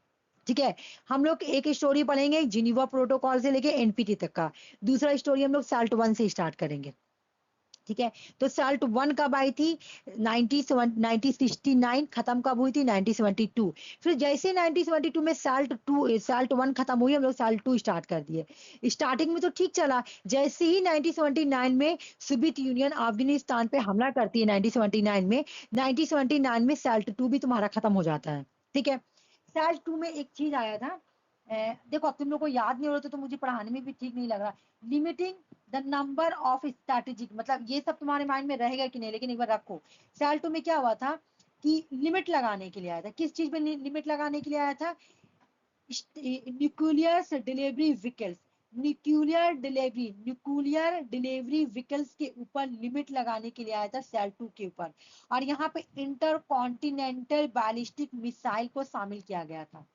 Speaker 1: ठीक है, हम लोग एक स्टोरी पढ़ेंगे जिनीवा प्रोटोकॉल से लेके एनपीटी तक का। दूसरा स्टोरी हम लोग SALT I से स्टार्ट करेंगे। ठीक है, तो SALT I कब आई थी, 1969। खत्म कब हुई थी, 1972। फिर जैसे 1972 में SALT I खत्म हुई, हम लोग SALT II स्टार्ट कर दिए। स्टार्टिंग में तो ठीक चला, जैसे ही 1979 में सोवियत यूनियन अफगानिस्तान पे हमला करती है 1979 में, 1979 में SALT II भी तुम्हारा खत्म हो जाता है। ठीक है, SALT II में एक चीज आया था, देखो अब तुम लोग को याद नहीं हो रहा तो मुझे पढ़ाने में भी ठीक नहीं लग रहा। Limiting the number of strategic, मतलब ये सब तुम्हारे माइंड में रहेगा कि नहीं, लेकिन एक बार रखो। SALT II में क्या हुआ था कि लिमिट लगाने के लिए आया था। किस चीज में लिमिट लगाने के लिए आया था, nuclear delivery vehicles, nuclear delivery vehicles के ऊपर लिमिट लगाने के लिए आया था SALT II के ऊपर। और यहाँ पे इंटरकॉन्टिनेंटल बैलिस्टिक मिसाइल को शामिल किया गया था।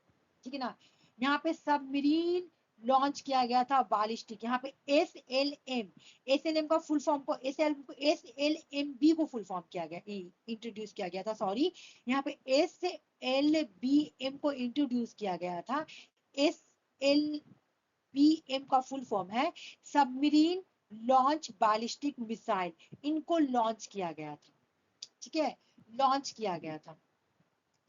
Speaker 1: ठीक है ना, यहाँ पे सबमरीन लॉन्च किया गया था बैलिस्टिक। यहाँ पे एसएलएम का फुल फॉर्म को एसएलएमबी को फुल फॉर्म किया गया, इंट्रोड्यूस किया गया था, सॉरी। यहाँ पे एसएलबीएम को इंट्रोड्यूस किया गया था। एसएलबीएम का फुल फॉर्म है सबमरीन लॉन्च बैलिस्टिक मिसाइल। इनको लॉन्च किया गया था। ठीक है, लॉन्च किया गया था।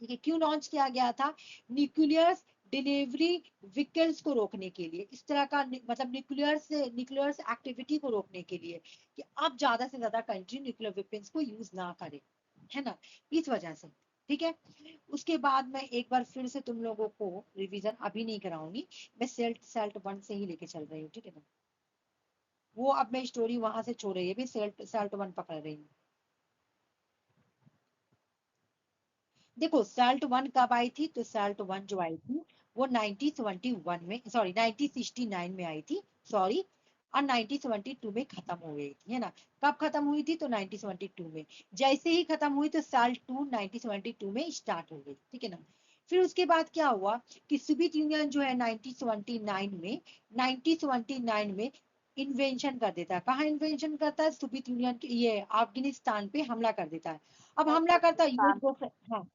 Speaker 1: ठीक है, क्यों लॉन्च किया गया था, न्यूक्लियर डिलीवरी व्हीकल्स को रोकने के लिए, इस तरह का मतलब न्यूक्लियर एक्टिविटी को रोकने के लिए, कि अब ज्यादा से ज्यादा कंट्री न्यूक्लियर वेपन्स को यूज ना करे, है ना, इस वजह से। ठीक है, उसके बाद मैं एक बार फिर से तुम लोगों को रिवीजन अभी नहीं कराऊंगी, मैं SALT I से ही लेके चल रही हूँ। ठीक है ना, वो अब मैं स्टोरी वहां से छोड़ रही है, भी SALT I पकड़ रही हूँ। देखो SALT I कब आई थी, तो SALT I जो आई थी वो 1971 में, सॉरी 1969 में आई थी, सॉरी, और 1972 में खत्म हो गई थी, है ना। कब खत्म हुई थी, तो 1972 में। जैसे ही खत्म हुई तो SALT II 1972 में स्टार्ट हो गई। ठीक है ना, फिर उसके बाद क्या हुआ कि सोवियत यूनियन जो है 1979 में इन्वेंशन कर देता है। कहाँ इन्वेंशन करता है, सोवियत यूनियन के ये अफगानिस्तान पे हमला कर देता है। अब हमला करता है यूएस को, हाँ,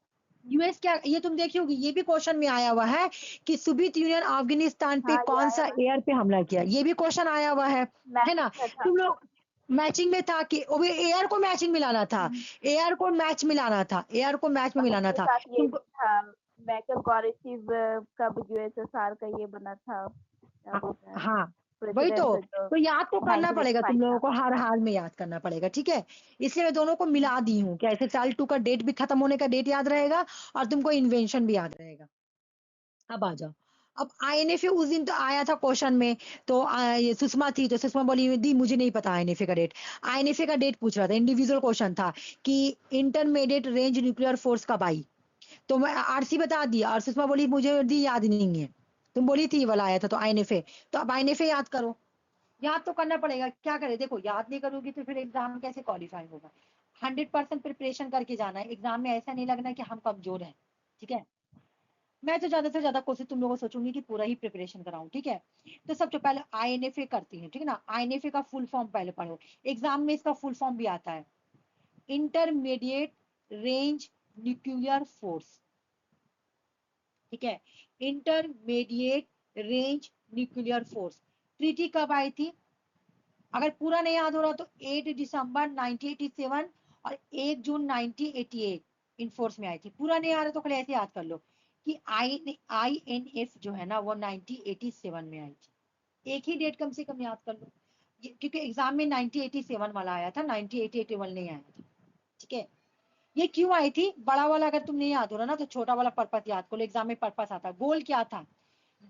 Speaker 1: यूएस क्या, ये तुम देखी होगी, ये भी क्वेश्चन में आया हुआ है कि सोवियत यूनियन अफगानिस्तान पे
Speaker 3: हाँ, ये
Speaker 1: कौन
Speaker 3: आया
Speaker 1: सा
Speaker 3: था,
Speaker 1: एयर पे हमला किया, ये भी क्वेश्चन आया हुआ है ना।
Speaker 3: मैच था।
Speaker 1: तुम लोग मैचिंग में था कि वो एयर को मैचिंग मिलाना था, एयर को मैच मिलाना था, एयर को मैच में
Speaker 3: और
Speaker 1: मिलाना
Speaker 3: उसके
Speaker 1: था
Speaker 3: साथ ये
Speaker 1: तुमको।
Speaker 3: भी था, मैकल गॉरेसिव कब यूएसएसआर का ये बना था, क्या बोलते हैं,
Speaker 1: हाँ, वही
Speaker 3: प्रेसिडेंट जो
Speaker 1: तो याद तो करना पड़ेगा,
Speaker 3: 1985
Speaker 1: तुम लोगों
Speaker 3: था।
Speaker 1: को हर हाल में याद करना पड़ेगा। ठीक है, इसलिए मैं दोनों को मिला दी हूँ कि ऐसे SALT II का डेट भी खत्म होने का डेट याद रहेगा और तुमको इन्वेंशन भी याद रहेगा। अब आ जाओ, अब आईएनएफए उस दिन तो आया था क्वेश्चन में, तो ये सुषमा थी, तो सुषमा बोली दी मुझे नहीं पता आईएनएफए का डेट। आईएनएफए का डेट पूछ रहा था, इंडिविजुअल क्वेश्चन था कि इंटरमीडिएट रेंज न्यूक्लियर फोर्स कब आई, तो मैं आरसी बता दिया और सुषमा बोली मुझे दी याद नहीं है। तुम बोली थी वाला आया था तो आईएनएफए, तो अब आईएनएफए याद करो। याद तो करना पड़ेगा, क्या करे, देखो याद नहीं करोगी तो फिर एग्जाम कैसे क्वालिफाई होगा। 100% प्रिपरेशन करके जाना है एग्जाम में, ऐसा नहीं लगना कि हम कमजोर हैं। ठीक है, मैं तो ज्यादा से ज्यादा कोशिश तुम लोगों को सोचूंगी कि पूरा ही प्रिपरेशन कराऊं। ठीक है, तो सबसे पहले आईएनएफए करती हूँ। ठीक है ना, आईएनएफए का फुल फॉर्म पहले पढ़ो, एग्जाम में इसका फुल फॉर्म भी आता है, इंटरमीडिएट रेंज न्यूक्लियर फोर्स। ठीक है, intermediate range nuclear force. Treaty कब आई थी, अगर पूरा नहीं याद हो रहा तो 8 दिसंबर 1987 और 1 जून 1988 इन फोर्स में आई थी। पूरा नहीं आ रहा तो खाली ऐसे याद कर लो कि आईएनएफ जो है ना वो 1987 में आई थी। एक ही डेट कम से कम याद कर लो, क्योंकि एग्जाम में 1987 वाला आया था, 1981 नहीं आया था। ठीक है, ये क्यों आई थी, बड़ा वाला अगर तुम नहीं याद हो रहा ना तो छोटा वाला पर्पस याद कर लो, एग्जाम में पर्पस आता, गोल क्या था,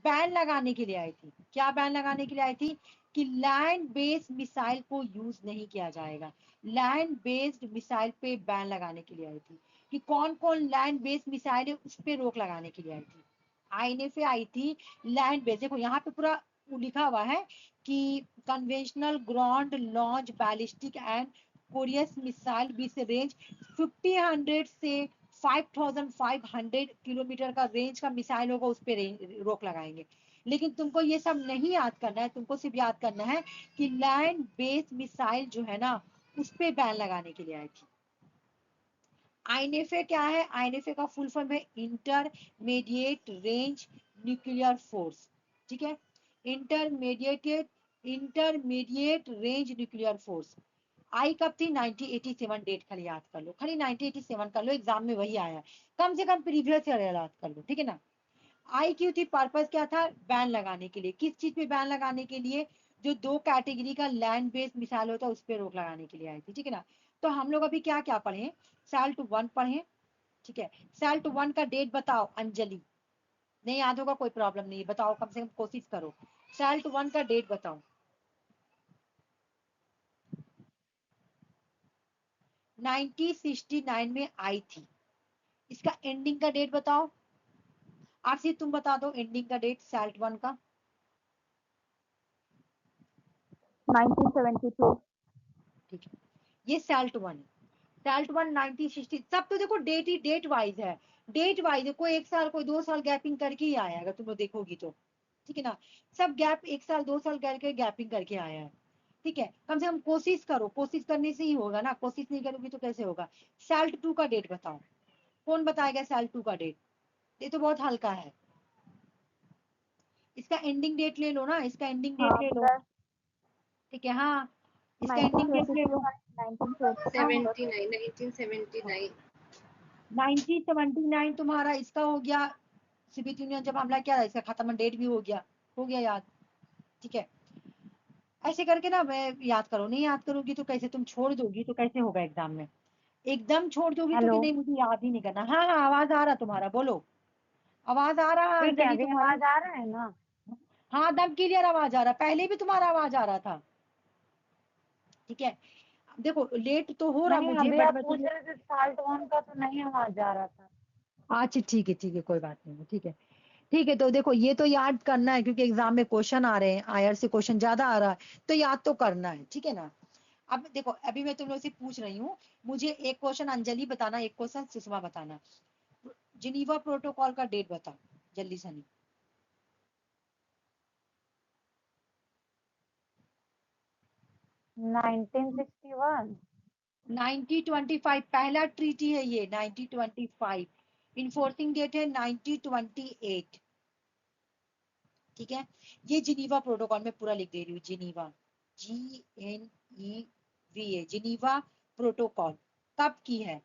Speaker 1: बैन लगाने के लिए आई थी। क्या बैन लगाने के लिए आई थी, कि लैंड बेस्ड मिसाइल को यूज नहीं किया जाएगा। लैंड बेस्ड मिसाइल पे बैन लगाने के लिए आई थी कि कौन कौन लैंड बेस्ड मिसाइल है उस पे रोक लगाने के लिए आई थी। आईएनएफए आई थी लैंड बेस्ड। देखो यहाँ पे पूरा लिखा हुआ है कि conventional ground launch ballistic and cruise missile with range 5000 से 5500 किलोमीटर का रेंज का मिसाइल होगा, उस पर रोक लगाएंगे। लेकिन तुमको ये सब नहीं याद करना है, तुमको सिर्फ याद करना है कि लैंड बेस्ड मिसाइल जो है ना उस पे बैन लगाने के लिए आई थी। आईएनएफए क्या है? आईएनएफए का फुल फॉर्म है इंटरमीडिएट रेंज न्यूक्लियर फोर्स। ठीक है, इंटरमीडिएट रेंज न्यूक्लियर फोर्स। आई कब थी? 1987। डेट खाली याद कर लो, खाली 1987 कर लो, एग्जाम में वही आया है, कम से कम प्रीवियस ईयर याद कर लो। ठीक है ना। आई क्यों थी? पर्पस क्या था? बैन लगाने के लिए। किस चीज पे बैन लगाने के लिए? जो 2 कैटेगरी का लैंड बेस्ड मिसाइल होता है उस पर रोक लगाने के लिए आई थी। ठीक है ना। तो हम लोग अभी क्या क्या पढ़े? सैल्ट 1 पढ़े। ठीक है, सैल्ट 1 का डेट बताओ अंजलि। नहीं याद होगा कोई प्रॉब्लम नहीं, बताओ, कम से कम कोशिश करो। सैल्ट 1 का डेट बताओ। 1969 में आई थी। इसका एंडिंग का डेट बताओ। आरसी तुम बता दो एंडिंग का डेट सैल्ट 1 का।
Speaker 3: 1972।
Speaker 1: ठीक है, ये सैल्ट 1 है। सैल्ट 1 1960। सब तो देखो डेट ही डेट वाइज है, डेट वाइज है। कोई 1 साल कोई 2 साल गैपिंग करके ही आया है, अगर तुम लोग देखोगी तो। ठीक है ना, सब गैप 1 साल 2 साल करके गैपिंग करके आया है। ठीक है, कम से कम कोशिश करो, कोशिश करने से ही होगा ना, कोशिश नहीं करोगी तो कैसे होगा। सैल्ट 2 का डेट बताओ, कौन बताएगा सैल्ट 2 का डेट? ये तो बहुत हल्का है। इसका एंडिंग डेट ले लो ना, इसका एंडिंग डेट ले लो। ठीक है, हाँ, इसका एंडिंग डेट ले लो।
Speaker 2: 1979
Speaker 1: 1979 तुम्हारा इसका हो गया, सोवियत यूनियन जब हमला किया था, इसका खत्म डेट भी हो गया याद। ठीक है, ऐसे करके ना, मैं याद करो, नहीं याद करोगी तो कैसे, तुम छोड़ दोगी तो कैसे होगा एग्जाम में। एकदम छोड़ दोगी तो कि
Speaker 4: हेलो।
Speaker 1: नहीं मुझे याद ही नहीं करना। हाँ हाँ, आवाज आ रहा तुम्हारा, बोलो। आवाज आ रहा है
Speaker 4: ठीक है,
Speaker 1: अंजलि
Speaker 4: अभी
Speaker 1: तुम्हारी।
Speaker 4: आवाज आ रहा है ना?
Speaker 1: हाँ, दम क्लियर आवाज आ रहा, पहले भी तुम्हारा आवाज आ रहा था। ठीक है, देखो लेट तो हो रहा
Speaker 4: नहीं,
Speaker 1: मुझे,
Speaker 4: अभी
Speaker 1: बट
Speaker 4: आप
Speaker 1: मैं
Speaker 4: पूछ रहे थे साल्ट वन का तो नहीं आवाज आ रहा था।
Speaker 1: अच्छा ठीक है, कोई बात नहीं। ठीक है, ठीक है, तो देखो ये तो याद करना है क्योंकि एग्जाम में क्वेश्चन आ रहे हैं, आयर से क्वेश्चन ज्यादा आ रहा है, तो याद तो करना है। ठीक है ना। अब देखो, अभी मैं तुम लोग से पूछ रही हूँ, मुझे एक क्वेश्चन अंजलि बताना, एक क्वेश्चन सुषमा बताना। जिनीवा प्रोटोकॉल का डेट बताओ जल्दी सनी।
Speaker 4: 1961।
Speaker 1: 1925 पहला ट्रीटी है ये, 1925। इन्फोर्सिंग डेट है 1928। ठीक है, ये जिनीवा प्रोटोकॉल में पूरा लिख दे रही हूँ, जिनीवा, GNEVA, जिनीवा प्रोटोकॉल कब की है?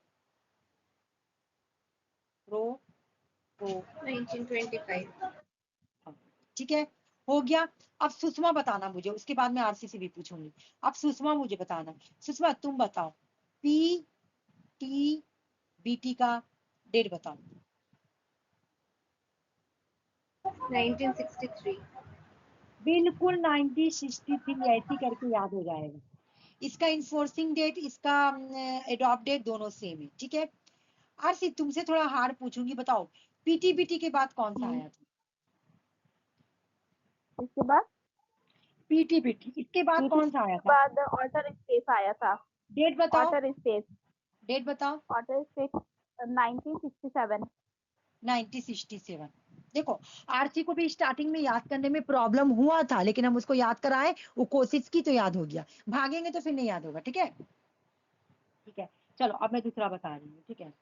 Speaker 2: 1925।
Speaker 1: ठीक है, हो गया। अब सुषमा बताना मुझे, उसके बाद मैं आरसी से भी पूछूंगी। अब सुषमा मुझे बताना, सुषमा तुम बताओ, PTBT का डेट बताओ।
Speaker 2: 1963।
Speaker 1: बिल्कुल 1963, ऐसी करके याद हो जाएगा। इसका इन्फोर्सिंग डेट, इसका एडॉप्ट डेट दोनों सेम है। ठीक है, आरसी तुमसे थोड़ा हार्ड पूछूंगी, बताओ पीटीबीटी के बाद कौन सा आया था?
Speaker 3: इसके बाद
Speaker 1: पीटीबीटी इसके बाद कौन सा आया
Speaker 3: के
Speaker 1: था?
Speaker 3: बाद ऑटर स्पेस आया था।
Speaker 1: डेट बताओ,
Speaker 3: ऑटर स्पेस
Speaker 1: डेट बताओ।
Speaker 3: 1967।
Speaker 1: 1967। देखो, आरसी को भी स्टार्टिंग में याद करने में प्रॉब्लम हुआ था, लेकिन हम उसको याद कराए, वो कोशिश की तो याद हो गया, भागेंगे तो फिर नहीं याद होगा। ठीक है, ठीक है, चलो अब मैं दूसरा बता रही हूँ। ठीक है,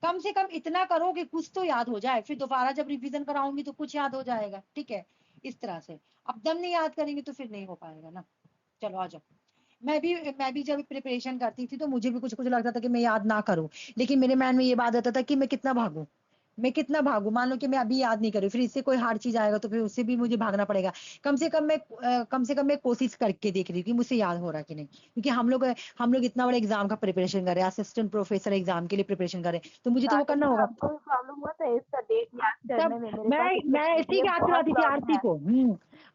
Speaker 1: कम से कम इतना करो कि कुछ तो याद हो जाए, फिर दोबारा जब रिवीजन कराऊंगी तो कुछ याद हो जाएगा। ठीक है, इस तरह से। अब दम नहीं याद करेंगे तो फिर नहीं हो पाएगा ना। चलो आ जाओ। मैं भी जब प्रिपरेशन करती थी तो मुझे भी कुछ कुछ लगता था कि मैं याद ना करूं, लेकिन मेरे माइंड में ये बात आता था कि मैं कितना भागू, मान लो कि मैं अभी याद नहीं करूँ, फिर इससे कोई हार्ड चीज आएगा तो फिर उससे भी मुझे भागना पड़ेगा। कम से कम मैं कोशिश करके देख रही हूँ कि मुझसे याद हो रहा कि नहीं, क्योंकि हम लोग इतना बड़ा एग्जाम का प्रिपरेशन कर रहे हैं, असिस्टेंट प्रोफेसर एग्जाम के लिए प्रिपरेशन कर रहे हैं, तो मुझे तो वो
Speaker 3: स्टार्टिंग
Speaker 1: करना
Speaker 3: में
Speaker 1: होगा।
Speaker 3: आपको भी प्रॉब्लम हुआ था इसका डेट याद
Speaker 1: तब
Speaker 3: करने में? मेरे
Speaker 1: मैं
Speaker 3: पास इसके
Speaker 1: मैं ऐसे ही
Speaker 3: लिए
Speaker 1: याद
Speaker 3: बहुत
Speaker 1: कराती थी
Speaker 3: प्रॉब्लम
Speaker 1: आरती
Speaker 3: है।
Speaker 1: को।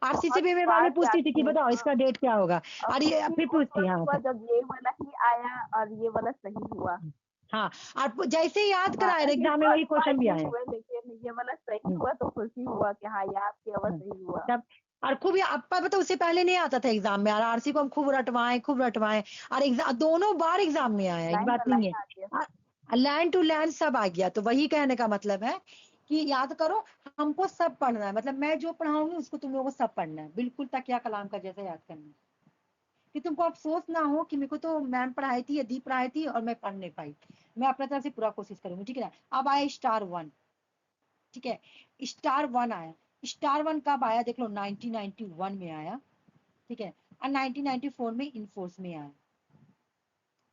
Speaker 1: आरसीसीबी में वाले
Speaker 3: बहुत
Speaker 1: पूछती
Speaker 3: याद
Speaker 1: थी कि
Speaker 3: थी।
Speaker 1: बताओ इसका डेट क्या होगा,
Speaker 3: और
Speaker 1: और ये
Speaker 3: फिर
Speaker 1: फिर
Speaker 3: उस
Speaker 1: पूछती,
Speaker 3: वक्त
Speaker 1: हाँ
Speaker 3: हुआ जब ये वाला ही आया और ये वाला सही हुआ।
Speaker 1: हाँ, और जैसे ही याद कराए
Speaker 3: हालांकि
Speaker 1: एग्जाम में वही
Speaker 3: फर्स्ट
Speaker 1: क्वेश्चन
Speaker 3: पार्ट
Speaker 1: भी
Speaker 3: नहीं
Speaker 1: आया।
Speaker 3: हुए, लेकिन ये वाला सही
Speaker 1: हम्म,
Speaker 3: हुआ तो खुशी हुआ कि हाँ याद किया हुआ
Speaker 1: हम्म,
Speaker 3: सही हुआ।
Speaker 1: तब और खूब आपका पता उससे पहले नहीं आता था एग्जाम में, और आरसी को हम खूब रटवाए, और एग्जाम दोनों बार एग्जाम में आया, एक
Speaker 3: लाइन
Speaker 1: बात
Speaker 3: बाय
Speaker 1: नहीं
Speaker 3: लाइन आ गया।
Speaker 1: है, लैंड टू लैंड सब आ गया। तो वही कहने का मतलब है कि याद करो, हमको सब पढ़ना है, मतलब मैं जो पढ़ाऊंगी उसको तुम लोगों को सब पढ़ना है, बिल्कुल तकिया कलाम का जैसा याद करना है, कि तुमको अफसोस ना हो कि मेरे को तो मैम पढ़ाई थी या दी पढ़ाई थी और मैं पढ़ नहीं पाई। मैं अपने तरफ से पूरा कोशिश करूंगी, ठीक है ना। अब आया स्टार वन, ठीक है, स्टार वन आया। स्टार वन कब आया देख लो, 1991 में आया, ठीक है, और 1994 में इनफोर्स में आया,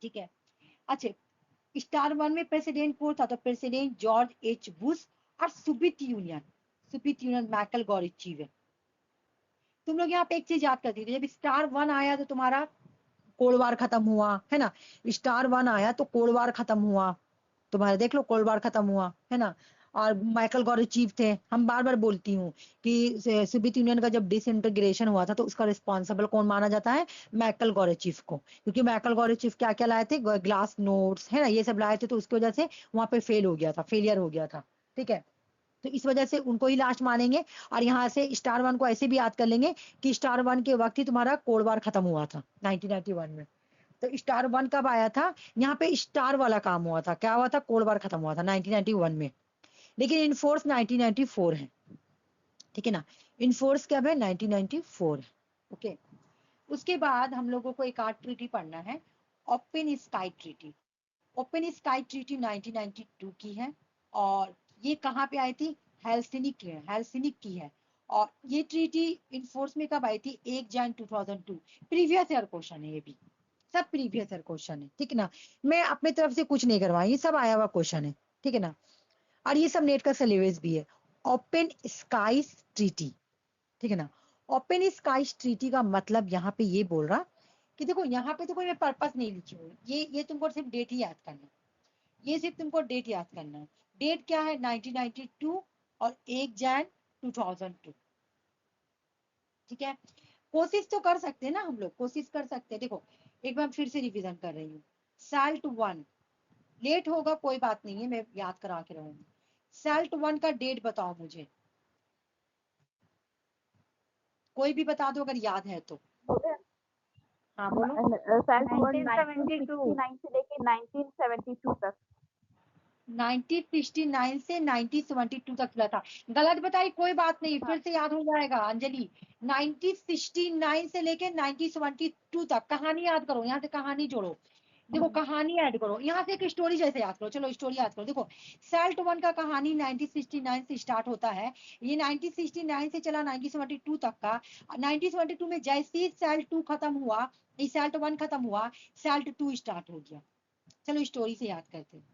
Speaker 1: ठीक है। अच्छा, स्टार वन में प्रेसिडेंट कौन था, तो प्रेसिडेंट जॉर्ज एच बुश, और सोवियत यूनियन माइकल गोर्बाचेव है। तुम लोग यहाँ पे एक चीज याद कर दीजिए, जब स्टार वन आया तो तुम्हारा कोल्ड वार खत्म हुआ है ना, स्टार वन आया तो कोल्ड वार खत्म हुआ तुम्हारा, देख लो कोल्ड वार खत्म हुआ है ना। और माइकल गोर्बाचेव थे, हम बार बार बोलती हूँ कि सोवियत यूनियन का जब डिसइंटीग्रेशन हुआ था तो उसका रिस्पॉन्सिबल कौन माना जाता है, माइकल गोर्बाचेव को, क्योंकि माइकल गोर्बाचेव क्या क्या लाए थे, ग्लास नोट्स है ना, ये सब लाए थे, तो उसकी वजह से वहां पे फेलियर हो गया था, ठीक है। तो इस वजह से उनको ही लास्ट मानेंगे। और यहाँ से स्टार वन को ऐसे भी याद कर लेंगे कि स्टार वन के वक्त ही तुम्हारा कोल्ड वार खत्म हुआ था 1991 में। तो स्टार वन कब आया था, यहाँ पे स्टार वाला काम हुआ था, क्या हुआ था, कोल्ड वार खत्म हुआ था 1991 में, लेकिन इनफोर्स 1994 है, ठीक है ना। इनफोर्स कब है, 1994 है, ओके। उसके बाद हम लोगों को एक आर्ट ट्रीटी पढ़ना है, open sky treaty. Open sky treaty 1992 की है, और ये कहाँ पे आई थी, हेल्सिनिक की है। और ये ट्रीटी इनफोर्स में कब आई थी, 1 जनवरी 2002। प्रीवियस ईयर क्वेश्चन है, ये भी सब प्रीवियस ईयर क्वेश्चन है, ठीक है ना। मैं अपने तरफ से कुछ नहीं करवाई, ये सब आया हुआ क्वेश्चन है, ठीक है ना। और ये सब नेट का सिलेबस भी है। ओपन स्काईज ट्रीटी, ठीक है ना। ओपन स्काईज ट्रीटी का मतलब यहाँ पे ये बोल रहा कि देखो यहाँ पे तो कोई मैं पर्पस नहीं लिखी हूँ, ये तुमको सिर्फ डेट ही याद करना है, ये सिर्फ तुमको डेट याद करना है। डेट क्या है, 1992 और 1 जनवरी 2002, ठीक है। कोशिश तो कर सकते हैं ना हम लोग, कोशिश कर सकते हैं। देखो एक बार फिर से रिवीजन कर रही हूँ। साल्ट वन, लेट होगा कोई बात नहीं है, मैं याद करा के रहूंगी। साल्ट वन का डेट बताओ मुझे, कोई भी बता दो अगर याद है तो।
Speaker 3: बोले
Speaker 1: हाँ बोलो।
Speaker 3: सेल्फ वन
Speaker 4: 1972
Speaker 3: 1969 से लेके 1972 तक।
Speaker 1: 1969 से 1972 तक खुला था, गलत बताई कोई बात नहीं,
Speaker 3: हाँ,
Speaker 1: फिर से याद हो जाएगा अंजलि। 1969 से लेके 1972 तक, कहानी याद करो, यहाँ से कहानी जोड़ो, देखो कहानी ऐड करो, यहाँ से एक स्टोरी जैसे याद करो, चलो स्टोरी याद करो। देखो सेल्ट वन का कहानी 1969 से स्टार्ट होता है, ये 1969 से चला 1972 तक का। 1972 में जैसे ही सेल्ट टू खत्म हुआ, ये सेल्ट वन खत्म हुआ, सेल्ट टू स्टार्ट हो गया। चलो स्टोरी से याद करते हैं,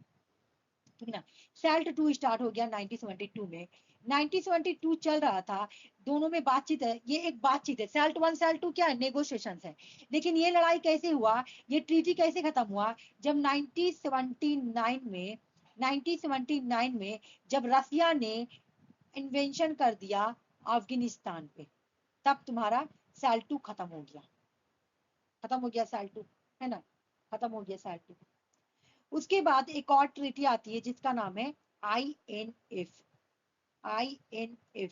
Speaker 1: ठीक है ना। सेल्ट टू स्टार्ट हो गया 1972 में। 1972 चल रहा था, दोनों में बातचीत है, ये एक बातचीत है। सेल्ट वन सेल्ट टू क्या है, नेगोशिएशन है। लेकिन ये लड़ाई कैसे हुआ, ये ट्रीटी कैसे खत्म हुआ, जब 1979 में जब रसिया ने इन्वेंशन कर दिया अफगानिस्तान पे, तब तुम्हारा सेल्ट टू खत्म हो गया, सेल्ट टू, है ना, खत्म हो गया सेल्ट टू। उसके बाद एक और ट्रीटी आती है जिसका नाम है INF. INF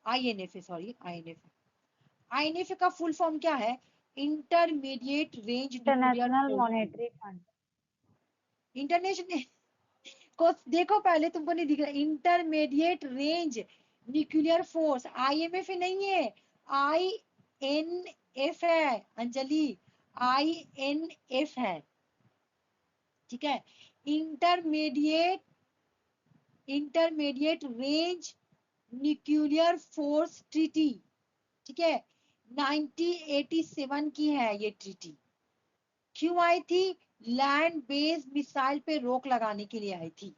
Speaker 1: INF sorry INF INF का फुल फॉर्म क्या है, intermediate range nuclear
Speaker 4: international
Speaker 1: force.
Speaker 4: Monetary fund.
Speaker 1: International को देखो पहले, तुमको नहीं दिख रहा, intermediate range nuclear force, IMF नहीं है, आईएनएफ है अंजलि, आईएनएफ है, ठीक है। Intermediate range nuclear force treaty, ठीक है, 1987 की है ये ट्रीटी। क्यों आई थी, लैंड बेस्ड मिसाइल पे रोक लगाने के लिए आई थी।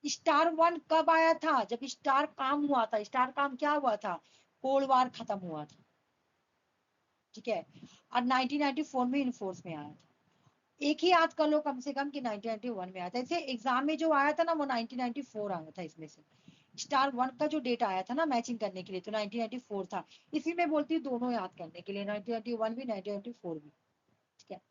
Speaker 1: स्टार वन कब आया था, जब स्टार काम हुआ था, स्टार काम क्या हुआ था, कोल्ड वार खत्म हुआ था, ठीक है। और 1994 में इनफोर्स में आया था। एक ही याद कर लो कम से कम कि 1991 में आया था, ऐसे एग्जाम में जो आया था ना वो 1994 आया था इसमें से। स्टार 1 का जो डेट आया था ना मैचिंग करने के लिए तो 1994 था। इसी में बोलती हूँ दोनों याद करने के लिए, 1991 भी 1994 भी, ठीक है।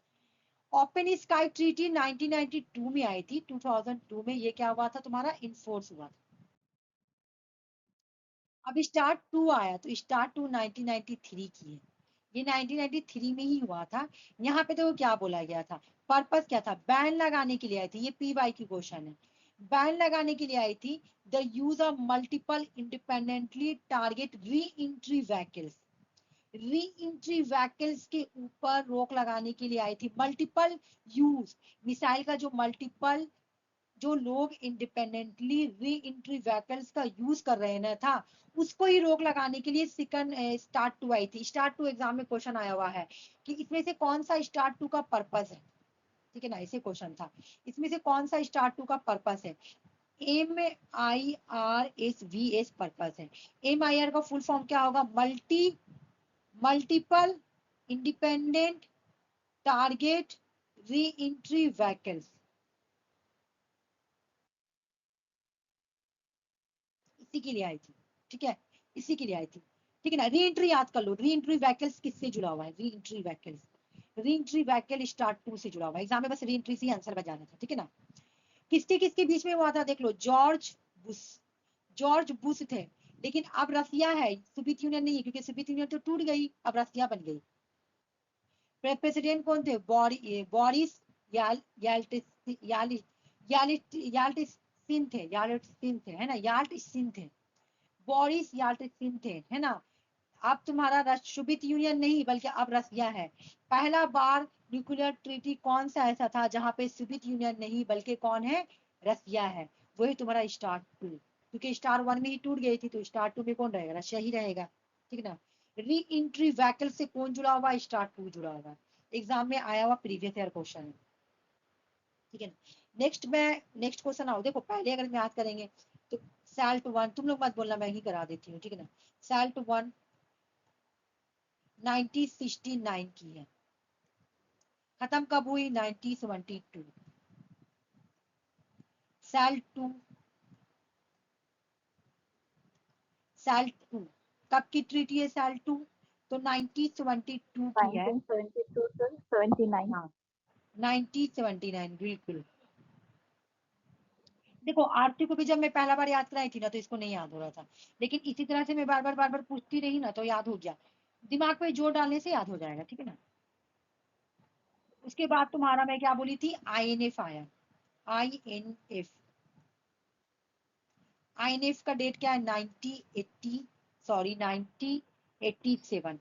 Speaker 1: ओपन स्काई ट्रीटी 1992 में आई थी, 2002 में ये क्या हुआ था तुम्हारा, इनफोर्स हुआ था। अब स्टार 2 आया, तो स्टार 2 1993 की है, ये 1993 में ही हुआ था। यहाँ पे तो क्या बोला गया था, पर्पस क्या था, बैन लगाने के लिए आई थी, ये पीवाई की क्वेश्चन है। बैन लगाने के लिए आई थी, the use of multiple independently target re entry vehicles, re entry vehicles के ऊपर रोक लगाने के लिए आई थी। मल्टीपल यूज, मिसाइल का जो मल्टीपल, जो लोग इंडिपेंडेंटली री एंट्री व्हीकल्स का यूज कर रहे हैं था, उसको ही रोक लगाने के लिए सेकंड स्टार 2 आई थी। स्टार 2 एग्जाम में क्वेश्चन आया हुआ है कि इसमें से कौन सा स्टार 2 का पर्पस है, ठीक है ना, ऐसे क्वेश्चन था, इसमें से कौन सा स्टार 2 का पर्पस है। MIRSVS पर्पस है। MIR का फुल फॉर्म क्या होगा, multiple independent target re entry vehicles, इसी के लिए आई थी, ठीक है, इसी के लिए आई थी, ठीक है ना। री एंट्री याद कर लो, री एंट्री व्हीकल्स किससे जुड़ा हुआ है, re entry vehicles, re entry vehicle star 2 से जुड़ा हुआ है। एग्जाम में बस री एंट्री से ही आंसर बजाना था, ठीक है ना। किसके किसके बीच में हुआ था देख लो, जॉर्ज बुश थे, लेकिन अब रसिया है, सोवियत यूनियन नहीं है, क्योंकि सोवियत यूनियन तो टूट गई, अब रसिया बन गई। प्रेसिडेंट कौन थे, बोरिस याल्टसिन थे, है ना, याल्टसिन थे, बोरिस याल्टसिन थे, है ना। अब तुम्हारा सोवियत यूनियन नहीं बल्कि अब रसिया है। पहला बार न्यूक्लियर ट्रीटी कौन सा ऐसा था जहां पे सोवियत यूनियन नहीं बल्कि कौन है, रसिया है, वही तुम्हारा स्टार 2, क्योंकि स्टार 1 में ही टूट गई थी तो स्टार 2 में कौन रहेगा, रशिया ही रहेगा, ठीक है ना। री एंट्री व्हीकल से कौन जुड़ा हुआ, स्टार 2 जुड़ा हुआ, एग्जाम में आया हुआ प्रीवियस ईयर क्वेश्चन है, ठीक है ना। नेक्स्ट क्वेश्चन आओ, देखो पहले अगर याद करेंगे तो सैल्ट 1, तुम लोग मत बोलना, मैं ही करा देती हूँ, ठीक है ना। सैल्ट 1 1969 की है, खत्म कब हुई, 1972। सैल्ट 2 कब की ट्रीटी है, सैल्ट 2 तो 1972 की है,
Speaker 3: 1972 to 79।
Speaker 1: हाँ 1979 बिल्कुल। देखो आरती को भी जब मैं पहला बार याद कराई थी ना तो इसको नहीं याद हो रहा था, लेकिन इसी तरह से मैं बार बार पूछती रही ना तो याद हो गया, दिमाग पे जोर डालने से याद हो जाएगा, ठीक है ना। उसके बाद तुम्हारा मैं क्या बोली थी, INF आया, INF, INF का डेट क्या है, 1987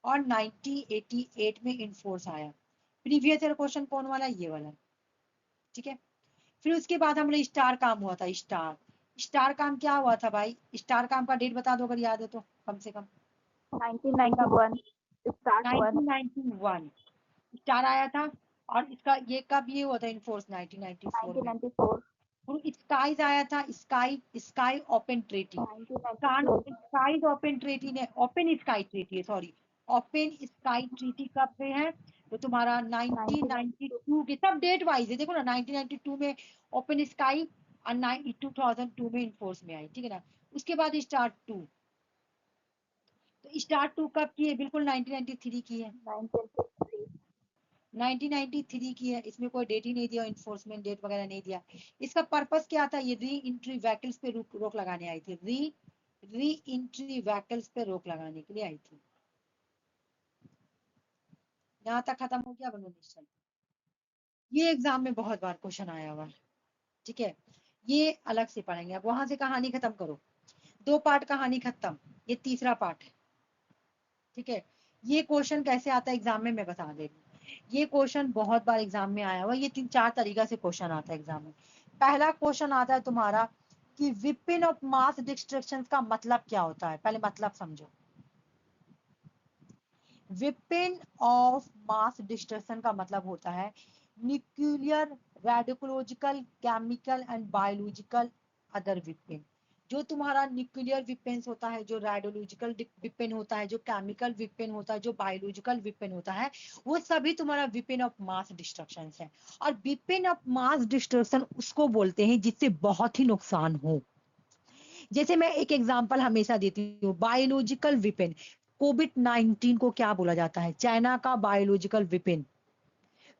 Speaker 1: और 1988 में इनफोर्स आया। प्रीवियस ईयर क्वेश्चन कौन वाला, ये वाला, ठीक है। फिर उसके बाद हमारे स्टार काम हुआ था, स्टार काम क्या हुआ था भाई, स्टार काम का डेट बता दो अगर याद है तो, कम से कम
Speaker 3: 1991 स्टार्ट 1।
Speaker 1: 1991 स्टार आया था, और इसका ये कब ये हुआ था इनफोर्स, 1994 में।
Speaker 3: 1994
Speaker 1: और स्काईज आया था, sky open treaty,
Speaker 3: 1992
Speaker 1: sky open treaty ने, ओपन स्काई ट्रीटी है सॉरी, ओपन स्काई ट्रीटी कब पे है, तो तुम्हारा 1992 के, सब डेट वाइज है, देखो ना 1992 में ओपन स्काई और 2002 में इनफोर्स में आई, ठीक है ना। उसके बाद स्टार 2, तो स्टार 2 कब की है, बिल्कुल 1993 की है,
Speaker 3: 1993
Speaker 1: 1993 की है, इसमें कोई डेट ही नहीं दिया, इन्फोर्समेंट डेट वगैरह नहीं दिया। इसका पर्पस क्या था, ये री एंट्री व्हीकल्स पे रोक लगाने आई थी, री एंट्री व्हीकल्स पे रोक लगाने के लिए आई थी। यहाँ तक खत्म हो गया बनो निश्चय। ये एग्जाम में बहुत बार क्वेश्चन आया हुआ है, ठीक है, ये अलग से पढ़ेंगे। अब वहां से कहानी खत्म करो, 2 पार्ट कहानी खत्म, ये तीसरा पार्ट है, ठीक है। ये क्वेश्चन कैसे आता है एग्जाम में मैं बता दे रही हूँ, ये क्वेश्चन बहुत बार एग्जाम में आया हुआ, ये 3-4 तरीका से क्वेश्चन आता है एग्जाम में। पहला क्वेश्चन आता है तुम्हारा कि वेपन ऑफ मास डिस्ट्रक्शन का मतलब क्या होता है, पहले मतलब समझो। वेपन ऑफ मास डिस्ट्रक्शन का मतलब होता है nuclear, radiological, chemical and biological other weapon. जो तुम्हारा न्यूक्लियर वेपन्स होता है, जो रेडियोलॉजिकल वेपन होता है, जो केमिकल वेपन होता है, जो बायोलॉजिकल वेपन होता है, वो सभी तुम्हारा वेपन ऑफ मास डिस्ट्रक्शन है। और वेपन ऑफ मास डिस्ट्रक्शन उसको बोलते हैं जिससे बहुत ही नुकसान हो, जैसे मैं एक एग्जांपल हमेशा देती हूँ, बायोलॉजिकल वेपन, कोविड-19 को क्या बोला जाता है? चाइना का बायोलॉजिकल वेपन।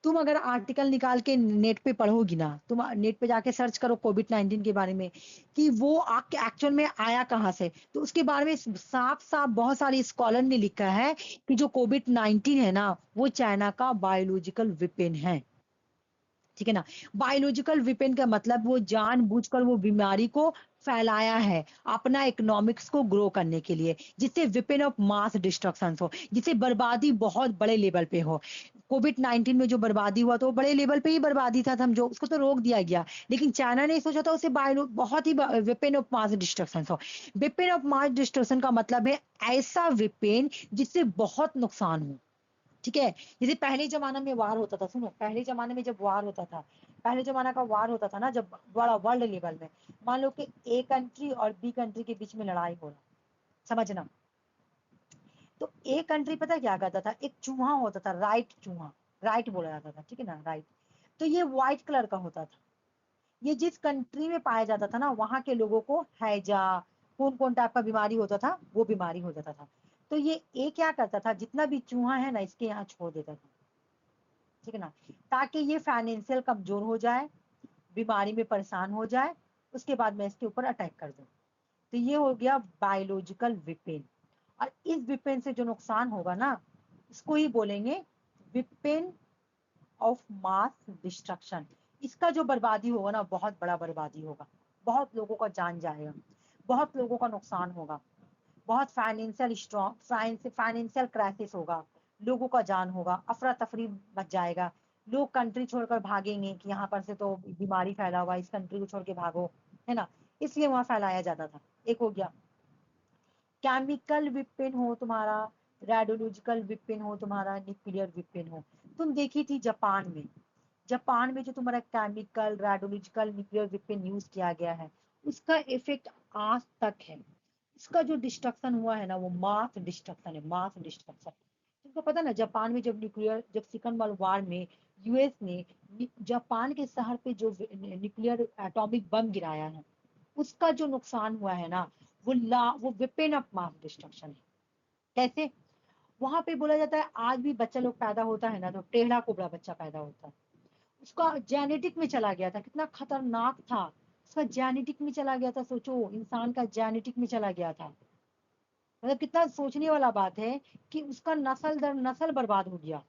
Speaker 1: तुम अगर आर्टिकल निकाल के नेट पे पढ़ोगी ना, तुम नेट पे जाके सर्च करो कोविड-19 के बारे में कि वो एक्चुअल में आया कहाँ से, तो उसके बारे में साफ-साफ बहुत सारे स्कॉलर ने लिखा है कि जो कोविड-19 है ना, वो चाइना का बायोलॉजिकल वेपन है। ठीक है ना? बायोलॉजिकल वेपन का मतलब वो जानबूझकर वो बीमारी को फैलाया है, अपना इकोनॉमिक्स को ग्रो करने के लिए, जिससे वेपन ऑफ मास डिस्ट्रक्शन हो, जिससे बर्बादी बहुत बड़े लेवल पे हो। कोविड-19 में जो बर्बादी हुआ तो वो बड़े लेवल पे ही बर्बादी था, समझो, उसको तो रोक दिया गया। लेकिन चाइना ने सोचा था उसे बायो बहुत ही वेपन ऑफ मास डिस्ट्रक्शन हो। वेपन ऑफ मास डिस्ट्रक्शन का मतलब है ऐसा वेपन जिससे बहुत नुकसान हो। ठीक है? जैसे पहले जमाना में वार होता था, सुनो, पहले जमाने में जब वार होता था, पहले जमाना का वार होता था ना, जब बड़ा वर्ल्ड लेवल में, मान लो कि ए कंट्री और बी कंट्री के बीच में लड़ाई हो रहा, समझना, तो ए कंट्री पता क्या करता था, एक चूहा होता था, राइट चूहा, राइट बोला जाता था, ठीक है ना, राइट। तो ये व्हाइट कलर का होता था। ये जिस कंट्री में पाया जाता था ना, वहां के लोगों को हैजा, कौन कौन टाइप का बीमारी होता था, वो बीमारी हो जाता था। तो ये क्या करता था, जितना भी चूहा है ना, इसके यहाँ छोड़ देता था, ठीक है ना, ताकि ये फाइनेंशियल कमजोर हो जाए, बीमारी में परेशान हो जाए, उसके बाद मैं इसके ऊपर अटैक कर दूं। तो ये हो गया बायोलॉजिकल वेपन। और इस वेपन से जो नुकसान होगा ना, इसको ही बोलेंगे वेपन ऑफ मास डिस्ट्रक्शन। इसका जो बर्बादी होगा ना, बहुत बड़ा बर्बादी होगा, बहुत लोगों का जान जाएगा, बहुत लोगों का नुकसान होगा, बहुत फाइनेंशियल क्राइसिस होगा, लोगों का जान होगा, अफरा तफरी मच जाएगा, लोग कंट्री छोड़कर भागेंगे कि यहाँ पर से तो बीमारी फैला हुआ है, इस कंट्री को छोड़ के भागो, है ना, इसलिए वहां फैलाया जाता था। एक हो गया। केमिकल वेपन हो तुम्हारा, रेडियोलॉजिकल वेपन हो तुम्हारा, न्यूक्लियर वेपन हो। तुम देखी थी जापान में, जापान में जो तुम्हारा chemical, radiological, nuclear weapon use किया गया है, उसका इफेक्ट आज तक है। इसका जो डिस्ट्रक्शन हुआ है ना, वो मास डिस्ट्रक्शन है, मास डिस्ट्रक्शन। तुमको पता ना, जापान में जब सेकंड वर्ल्ड वॉर में यूएस ने जापान के शहर पे जो न्यूक्लियर एटॉमिक बम गिराया है, उसका जो नुकसान हुआ है ना, वो वेपन ऑफ मास डिस्ट्रक्शन है। कैसे? वहां पे बोला जाता है आज भी बच्चा लोग पैदा होता है ना, तो टेढ़ा कुबड़ा बच्चा पैदा होता है, उसका जेनेटिक में चला गया था, कितना खतरनाक था, उसका जेनेटिक में चला गया था, सोचो, इंसान का जेनेटिक में चला गया था। मतलब कितना सोचने वाला बात है कि उसका नस्ल दर नस्ल बर्बाद हो गया।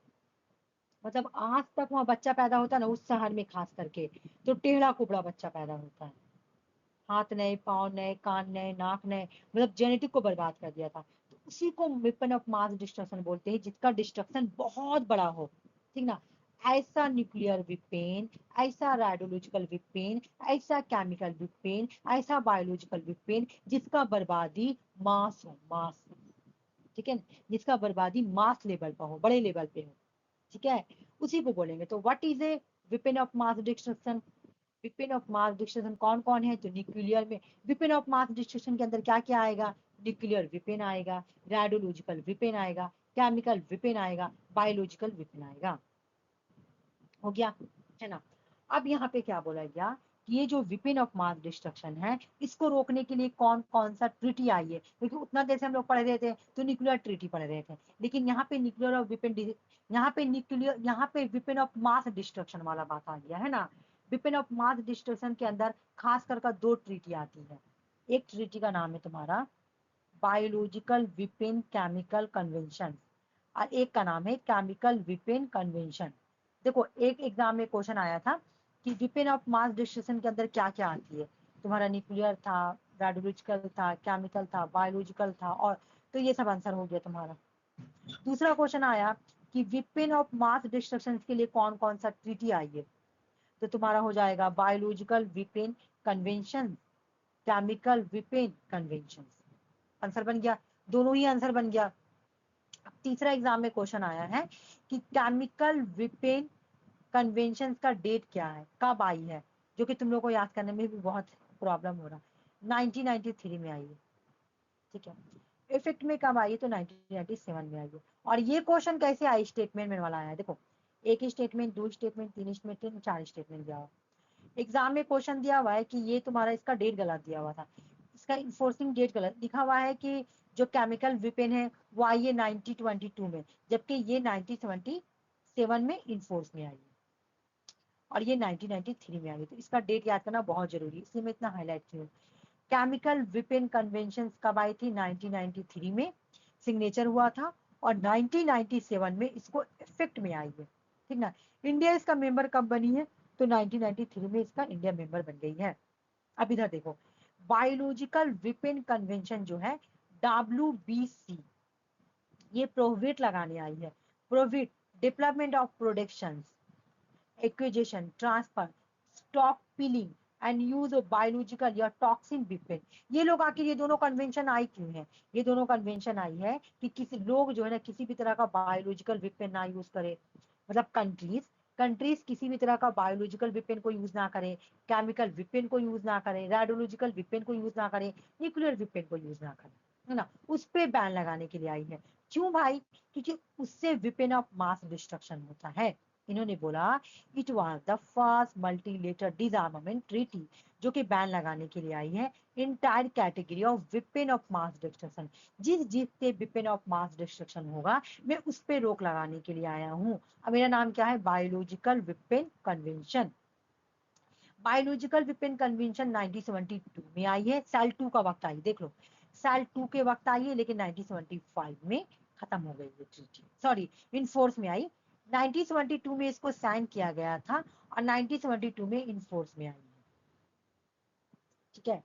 Speaker 1: मतलब आज तक वहां बच्चा पैदा होता है ना, उस शहर में खास करके, तो टेढ़ा कुबड़ा बच्चा पैदा होता है, हाथ नए, पाँव नए, कान नए, नाक नए, मतलब जेनेटिक को बर्बाद कर दिया था। तो उसी को वेपन ऑफ मास डिस्ट्रक्शन बोलते हैं, जिसका डिस्ट्रक्शन बहुत बड़ा हो, ठीक ना। ऐसा न्यूक्लियर वेपन, ऐसा रेडियोलॉजिकल वेपन, ऐसा केमिकल वेपन, ऐसा बायोलॉजिकल वेपन जिसका बर्बादी मास हो, मास, ठीक है, जिसका बर्बादी मास लेवल पर हो, बड़े लेवल पे हो, ठीक है, उसी को बोलेंगे। तो what is a weapon of mass destruction? Weapon of mass destruction कौन कौन है? तो न्यूक्लियर में वेपन ऑफ मास डिस्ट्रक्शन के अंदर क्या क्या आएगा? न्यूक्लियर वेपन आएगा, रेडियोलॉजिकल वेपन आएगा, केमिकल वेपन आएगा, बायोलॉजिकल वेपन आएगा। हो गया, है ना। अब यहाँ पे क्या बोला गया कि ये जो वेपन ऑफ मास डिस्ट्रक्शन है, इसको रोकने के लिए कौन कौन सा ट्रीटी आई है, क्योंकि उतना देर से हम लोग पढ़ रहे थे तो न्यूक्लियर ट्रीटी पढ़ रहे थे, लेकिन यहाँ पे न्यूक्लियर और वेपन, यहाँ पे वेपन ऑफ मास डिस्ट्रक्शन वाला बात आ गया, है ना। वेपन ऑफ मास डिस्ट्रक्शन के अंदर खास कर दो ट्रीटी आती है। एक ट्रीटी का नाम है तुम्हारा बायोलॉजिकल वेपन केमिकल कन्वेंशन, और एक का नाम है केमिकल वेपन कन्वेंशन। देखो, एक एग्जाम में क्वेश्चन आया था कि वेपन ऑफ मास डिस्ट्रक्शन के अंदर क्या क्या आती है, तुम्हारा न्यूक्लियर था, रेडियोलॉजिकल था, केमिकल था, बायोलॉजिकल था, और तो ये सब आंसर हो गया तुम्हारा। दूसरा क्वेश्चन आया कि वेपन ऑफ मास डिस्ट्रक्शन के लिए कौन कौन सा ट्रीटी आई है, तो तुम्हारा हो जाएगा biological weapon convention, chemical weapon convention. Answer बन गया, दोनों ही आंसर बन गया। अब तीसरा एग्जाम में क्वेश्चन आया है कि केमिकल वेपन कन्वेंशन का डेट क्या है, कब आई है, जो कि तुम लोग को याद करने में भी बहुत प्रॉब्लम हो रहा है। 1993 में आई है, ठीक है। इफेक्ट में कब आई है? तो 1997 में आई है। और ये क्वेश्चन कैसे आई? स्टेटमेंट में वाला आया है। देखो, एक स्टेटमेंट, दो स्टेटमेंट, तीन स्टेटमेंट, चार स्टेटमेंट दिया हुआ। एग्जाम में क्वेश्चन दिया हुआ है कि ये तुम्हारा इसका डेट गलत दिया हुआ था, इसका इन्फोर्सिंग डेट गलत लिखा हुआ है कि जो केमिकल वेपन है वो आई है 1922 में, जबकि ये 1977 में इन्फोर्स में आई है और ये 1993 में आई है। तो इसका डेट याद करना बहुत जरूरी है, इसलिए मैं इतना हाईलाइट की हूँ। केमिकल वेपन कन्वेंशन कब आई थी? 1993 में सिग्नेचर हुआ था और 1997 में इसको इफेक्ट में आई है, ठीक ना। इंडिया इसका मेंबर कब बनी है? तो 1993 में इसका इंडिया मेंबर बन गई है। अब इधर देखो, बायोलॉजिकल वेपन कन्वेंशन जो है WBC, ये प्रोहिबिट लगाने आई है। Prohibit development of production, acquisition, transfer, stockpiling and use of biological या टॉक्सिन वेपन। ये लोग आखिर ये दोनों कन्वेंशन आई क्यों है? ये दोनों कन्वेंशन आई है कि किसी लोग जो है ना किसी भी तरह का बायोलॉजिकल वेपन ना यूज करे, मतलब कंट्रीज किसी भी तरह का बायोलॉजिकल वेपन को यूज ना करे, केमिकल वेपन को यूज ना करे, रेडियोलॉजिकल वेपन को यूज ना करे, न्यूक्लियर वेपन को यूज ना करे, है ना, उस पे बैन लगाने के लिए आई है। क्यों भाई? क्योंकि उससे वेपन ऑफ मास डिस्ट्रक्शन होता है। इन्होंने बोला it was the first multilateral डिसआर्मामेंट treaty, जो कि बैन लगाने के लिए आई है entire category of weapon of mass destruction. जिस जिस से वेपन ऑफ मास डिस्ट्रक्शन होगा मैं उस पे रोक लगाने के लिए आया हूँ। अब मेरा नाम क्या है? Biological weapon convention. Biological weapon convention 1972 में आई है, सेल 2 का वक्त आई, देख लो सेल 2 के वक्त आई है, लेकिन 1975 में खत्म हो गई ये ट्रीटी, सॉरी इनफोर्स में आई। 1972 में इसको साइन किया गया था और 1972 में इनफोर्स में आई है, ठीक है।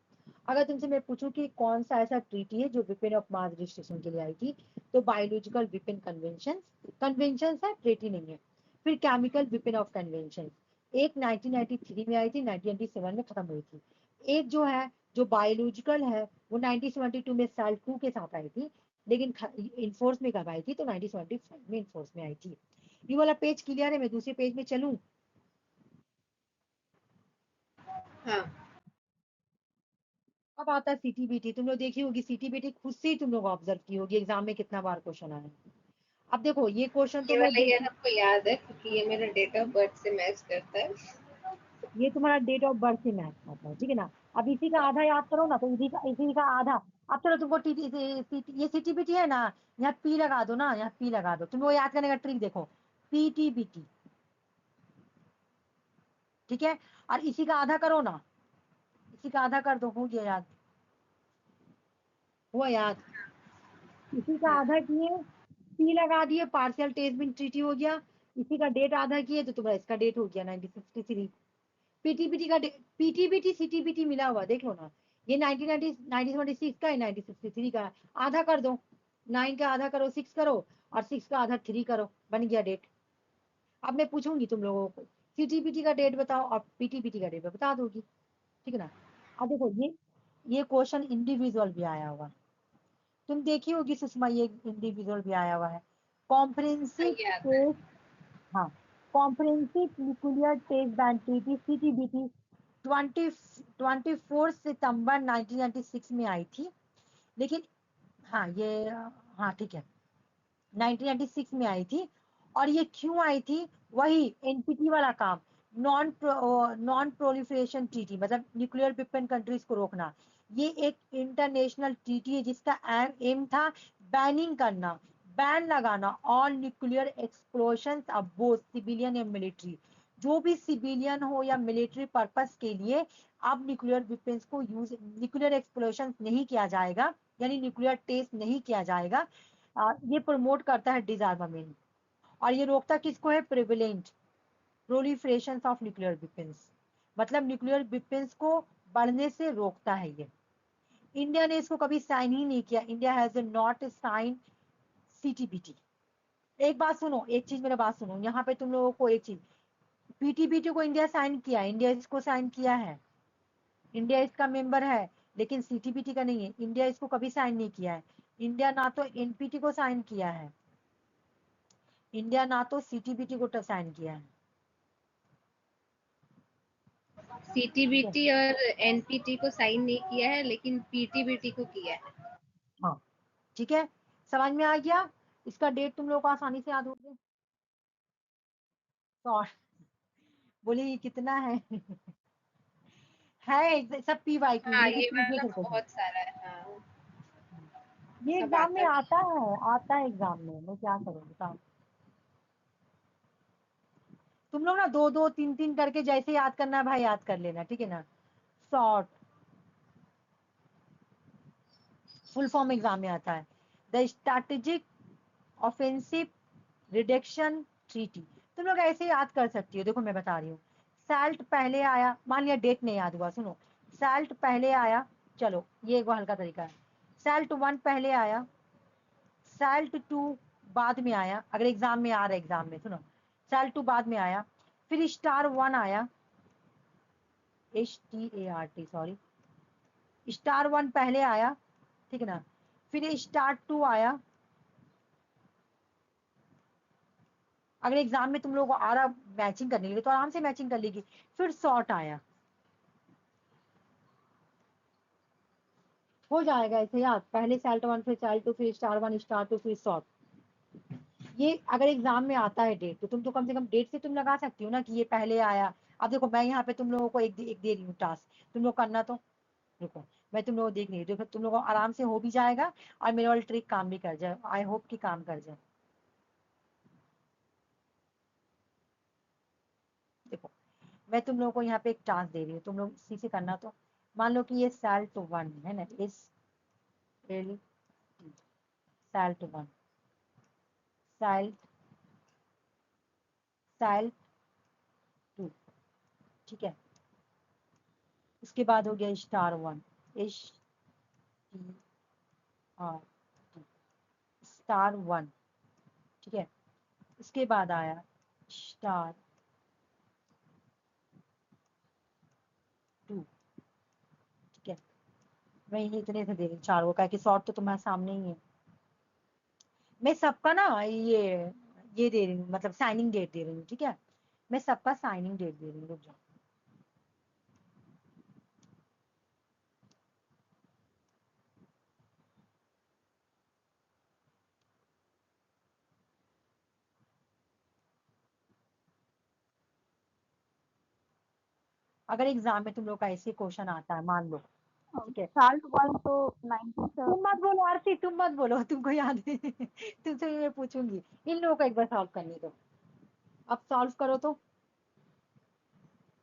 Speaker 1: अगर तुमसे मैं पूछूं कि कौन सा ऐसा ट्रीटी है जो वेपन ऑफ मास डिस्ट्रक्शन के लिए आई थी, तो बायोलॉजिकल वेपन कन्वेंशन है, ट्रीटी नहीं है। फिर केमिकल वेपन ऑफ कन्वेंशन, एक 1993 में आई थी, 1997 में खत्म हुई थी। एक जो है जो बायोलॉजिकल है वो 1972 में सेल 2 के साथ आई थी, लेकिन इनफोर्स में कब आई थी? तो 1975 में इनफोर्स में आई थी। ये वाला पेज क्लियर है? मैं दूसरे पेज में चलूं?
Speaker 2: हाँ
Speaker 1: अब आता है सीटीबीटी। तुम लोग देखी होगी सीटीबीटी, खुद से ही तुम लोग ऑब्जर्व की होगी एग्जाम में कितना बार क्वेश्चन आया। अब देखो ये क्वेश्चन तो
Speaker 2: ये
Speaker 1: मैं
Speaker 2: वाला यार हमको याद है क्योंकि ये मेरा डेट ऑफ बर्थ से मैच करता है।
Speaker 1: ये तुम्हारा डेट ऑफ बर्थ से मैच करता है, ठीक है ना। अब इसी का आधा याद करो ना, तो इसी का आधा। अब चलो तुमको ये सीटीबीटी है ना, यहाँ पी लगा दो ना, यहाँ पी लगा दो। तुम वो याद करने का ट्रिक देखो, पीटीबीटी, ठीक है। और इसी का आधा करो ना, इसी का आधा कर दो, हो गया याद, हुआ याद। इसी का
Speaker 2: हाँ
Speaker 1: आधा किए, पी लगा दिए, पार्शियल टेस्टमेंट ट्रीटी हो गया। इसी का डेट आधा किए तो तुम्हारा इसका डेट हो गया 1963। पीटीबीटी का पीटीबीटी सीटीबीटी मिला हुआ देख लो ना, ये 1976 का है, 1963 का है। आधा कर दो, 9 का आधा करो 6 करो, और 6 का आधा 3 करो, बन गया डेट। अब मैं पूछूंगी तुम लोगों को सीटीबीटी का डेट बताओ और पीटीबीटी का डेट बता दोगी, ठीक है ना। अब देखो ये क्वेश्चन इंडिविजुअल भी आया हुआ, तुम देखी होगी सुषमा, ये इंडिविजुअल भी आया हुआ है।
Speaker 2: हाँ,
Speaker 1: कॉम्प्रिहेंसिव
Speaker 2: याद है।
Speaker 1: टेस्ट, हाँ, comprehensive nuclear test ban treaty CTBT 24 सितंबर 1996 में आई थी, लेकिन हाँ ये, हाँ ठीक है, 1996 में आई थी। और ये क्यों आई थी? वही एनपीटी वाला काम, नॉन प्रोलिफरेशन ट्रीटी, मतलब न्यूक्लियर वेपन कंट्रीज को रोकना। ये एक इंटरनेशनल ट्रीटी है जिसका एम था बैनिंग करना, बैन लगाना all nuclear explosions of both civilian या मिलिट्री। जो भी सिविलियन हो या मिलिट्री पर्पस के लिए अब न्यूक्लियर वेपन्स को यूज, न्यूक्लियर एक्सप्लोशन नहीं किया जाएगा, यानी न्यूक्लियर टेस्ट नहीं किया जाएगा। ये प्रमोट करता है डिसआर्मामेंट, और ये रोकता किसको है? Prevalent proliferation of nuclear weapons, मतलब न्यूक्लियर वेपन्स को बढ़ने से रोकता है ये। इंडिया ने इसको कभी साइन ही नहीं किया, India has not sign CTBT. एक बात सुनो, एक चीज मेरा बात सुनो, यहाँ पे तुम लोगों को एक चीज, पीटीबीटी को इंडिया साइन किया, इंडिया इसको साइन किया है, इंडिया इसका मेंबर है, लेकिन सीटीबीटी का नहीं है। इंडिया इसको कभी साइन नहीं किया है। इंडिया ना तो एनपीटी को साइन किया है, इंडिया ना तो सीटीबीटी को साइन किया है, ठीक है।
Speaker 2: सीटीबीटी और एनपीटी को साइन नहीं किया है लेकिन पीटीबीटी को किया है।
Speaker 1: हाँ ठीक है, समझ में आ गया। इसका डेट तुम लोग को आसानी से याद हो गया। तो बोले ये कितना है है सब PYQ,
Speaker 2: हाँ
Speaker 1: ये सब
Speaker 2: ये
Speaker 1: चीजें
Speaker 2: वाला
Speaker 1: करते थे।
Speaker 2: बहुत सारा है, हाँ
Speaker 1: ये
Speaker 2: सब
Speaker 1: एग्जाम में
Speaker 2: आता भी
Speaker 1: आता
Speaker 2: है।
Speaker 1: है, आता है एग्जाम में, मैं क्या करूँ बताओ। तुम लोग ना 2 2 3 3 करके जैसे याद करना है भाई याद कर लेना, ठीक है ना। सॉर्ट फुल फॉर्म एग्जाम में आता है, the strategic offensive reduction treaty. तुम लोग ऐसे याद कर सकती हो, देखो मैं बता रही हूँ। सैल्ट पहले आया, मान लिया डेट नहीं याद हुआ, सुनो। सैल्ट पहले आया, चलो ये एक हल्का तरीका है। सैल्ट 1 पहले आया, सैल्ट 2 बाद में आया, अगर एग्जाम में आ रहा है, एग्जाम में सुनो। सैल्ट 2 बाद में आया, फिर स्टार 1 आया, START सॉरी, स्टार 1 पहले आया, ठीक है ना। फिर स्टार 2 आया, अगर एग्जाम में तुम लोगों को आ रहा मैचिंग करने के लिए तो आराम से मैचिंग कर लेगी। फिर सॉर्ट आया, हो जाएगा ऐसे याद, पहले सैल्ट 1 फिर सैल्ट 2 फिर स्टार 1 स्टार 2 फिर सॉर्ट। ये अगर एग्जाम में आता है डेट, तो तुम तो कम से कम डेट से तुम लगा सकती हो ना कि ये पहले आया। अब देखो मैं यहाँ पे तुम लोगों को एक दे रही हूँ टास्क, तुम लोग करना। तो देखो मैं तुम लोगों को देख रही हूँ, देखो तुम लोगों को आराम से हो भी जाएगा और मेरे वाली ट्रिक काम भी कर जाए, आई होप कि काम कर जाए। देखो मैं तुम लोगों को यहाँ पे एक टास्क दे रही हूँ, तुम लोग इसी से करना। तो मान लो कि ये सैल्ट 1 है ना, इस सैल्ट 1 सैल्ट सैल्ट 2, ठीक है। उसके बाद हो गया स्टार 1, STAR स्टार 1, ठीक है। उसके बाद आया स्टार 2, ठीक है। मैं ये इतने से दे रही हूँ चारों का, कि शॉर्ट तो तुम्हारे सामने ही है। मैं सबका ना ये दे रही हूँ, मतलब साइनिंग डेट दे रही हूँ, ठीक है। मैं सबका साइनिंग डेट दे रही हूँ, रुक जाओ। अगर एग्जाम में तुम लोग का ऐसे क्वेश्चन आता है, मान लो, ठीक है।
Speaker 3: साल्ट 1 तो 97।
Speaker 1: तुम मत बोलो आरती, तुम मत बोलो, तुमको याद है तुमसे मैं पूछूंगी। इन लोगों को एक बार सॉल्व करने दो, अब सॉल्व करो तो।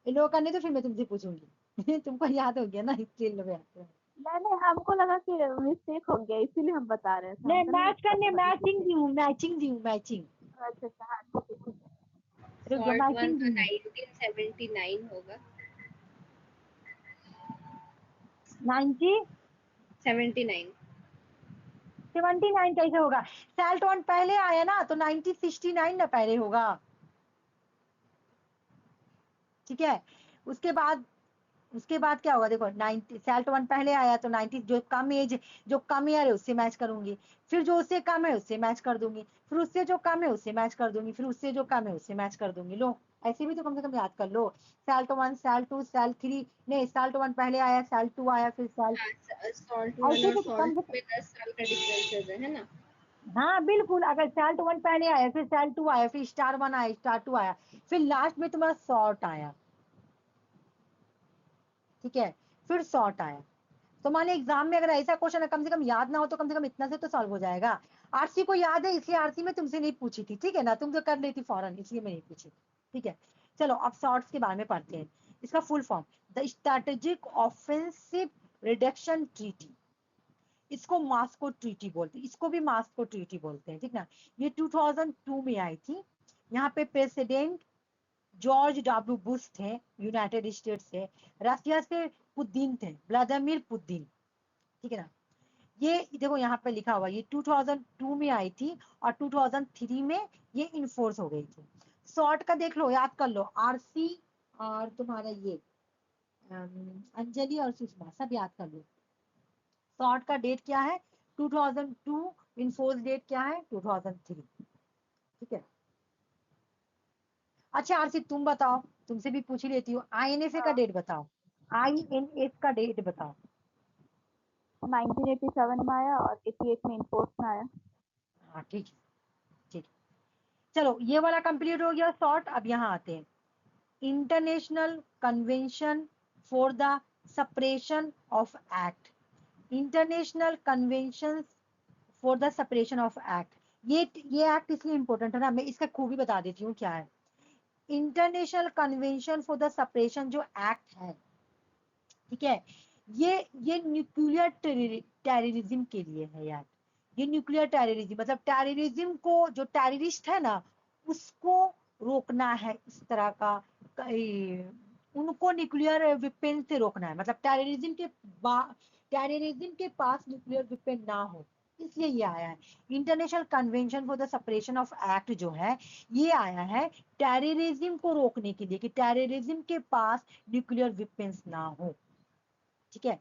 Speaker 1: इन लोगों का नहीं तो फिर मैं तुमसे पूछूंगी तुमको याद हो गया ना, इसलिए लोग याद है।
Speaker 3: नहीं हमको लगा कि मिस्टेक हो गया इसीलिए हम बता रहे थे,
Speaker 1: नहीं
Speaker 3: हमको नहीं
Speaker 1: मैच करने,
Speaker 3: पता था
Speaker 1: मैचिंग
Speaker 3: कि।
Speaker 1: दी हूँ, मैचिंग दी हूँ, मैचिंग।
Speaker 3: अच्छा अच्छा, हाँ ठीक है ठीक है।
Speaker 1: रुक जाओ,
Speaker 2: सॉल्ट 1
Speaker 1: मैचिंग
Speaker 2: तो
Speaker 1: दी हूँ।
Speaker 2: 1979 होगा। 79
Speaker 1: 79 कैसे होगा? सैल्ट 1 पहले आया ना, तो 1969 ना पहले होगा, ठीक है। उसके बाद उसके बाद क्या होगा, देखो 90 सैल्ट 1 पहले आया तो 90, जो कम एज, जो कम ईयर है उससे मैच करूंगी। फिर जो उससे कम है उससे मैच कर दूंगी, फिर उससे जो कम है उससे मैच कर दूंगी, फिर उससे जो कम है उससे मैच कर दूंगी। लो ऐसे भी तो कम से कम याद कर लो। सैल्ट 1 सैल्ट 2 सैल्ट 3, नहीं सैल्ट 1 पहले आया, सैल्ट 2 आया, फिर सैल्ट,
Speaker 2: हाँ सॉल्ट 1
Speaker 1: ऐसे
Speaker 2: और
Speaker 1: तो कम
Speaker 2: सॉल्ट
Speaker 1: से
Speaker 2: 2 में 10 साल का डिफरेंसेस है ना।
Speaker 1: हाँ बिल्कुल। अगर सैल्ट 1 पहले आया, फिर सैल्ट 2 आया, फिर स्टार 1 आया, स्टार 2 आया, फिर लास्ट में तुम्हारा सॉर्ट आया, ठीक है। फिर सॉर्ट आया। तो मान ली एग्जाम में अगर ऐसा क्वेश्चन है, कम से कम याद ना हो तो कम से कम इतना से तो सॉल्व हो जाएगा। आरसी को याद है, इसलिए आरसी में तुमसे नहीं पूछी थी, ठीक है ना, तुम तो कर लेती फौरन, इसलिए मैं नहीं पूछी, ठीक है। चलो अब शॉर्ट्स के बारे में पढ़ते हैं। इसका full form, the strategic offensive reduction treaty. इसको मास्को ट्रीटी बोलते हैं, इसको भी मास्को ट्रीटी बोलते हैं, ठीक ना। ये 2002 में आई थी। यहाँ पे प्रेसिडेंट जॉर्ज डब्ल्यू बुश थे, यूनाइटेड स्टेट से। रशिया से पुतिन थे, व्लादिमीर पुतिन, ठीक है ना। ये देखो यहाँ पे लिखा हुआ, ये 2002 में आई थी और 2003 में ये इन्फोर्स हो गई थी। शॉर्ट का देख लो, याद कर लो, आरसी और तुम्हारा ये अंजलि और सुषमा सब याद कर लो। शॉर्ट का डेट क्या है 2002, इन्फोर्स डेट क्या है 2003, ठीक है। अच्छा आरसी तुम बताओ, तुमसे भी पूछ ही लेती हूँ, आईएनएफए का
Speaker 3: हाँ
Speaker 1: डेट बताओ, आईएनएफ का डेट बताओ।
Speaker 3: 1987 में आया और 88 में इन्फोर्स में आया।
Speaker 1: हाँ ठीक है, ठीक है। चलो ये वाला कंप्लीट हो गया शॉर्ट। अब यहाँ आते हैं, international convention for the separation of act, international convention for the separation of act. ये एक्ट इसलिए इंपॉर्टेंट है ना, मैं इसका खूबी बता देती हूँ क्या है। International convention for the separation जो एक्ट है, ठीक है, ये न्यूक्लियर टेररिज्म के लिए है यार। ये न्यूक्लियर टेररिज्म मतलब टेररिज्म को, जो टेररिस्ट है ना उसको रोकना है, इस तरह का उनको न्यूक्लियर वेपन से रोकना है, मतलब टेररिज्म के पास न्यूक्लियर वेपन ना हो, इसलिए ये आया है। International convention for the separation of act जो है ये आया है टेररिज्म को रोकने के लिए, कि टेररिज्म के पास न्यूक्लियर वेपन्स ना हो, ठीक है।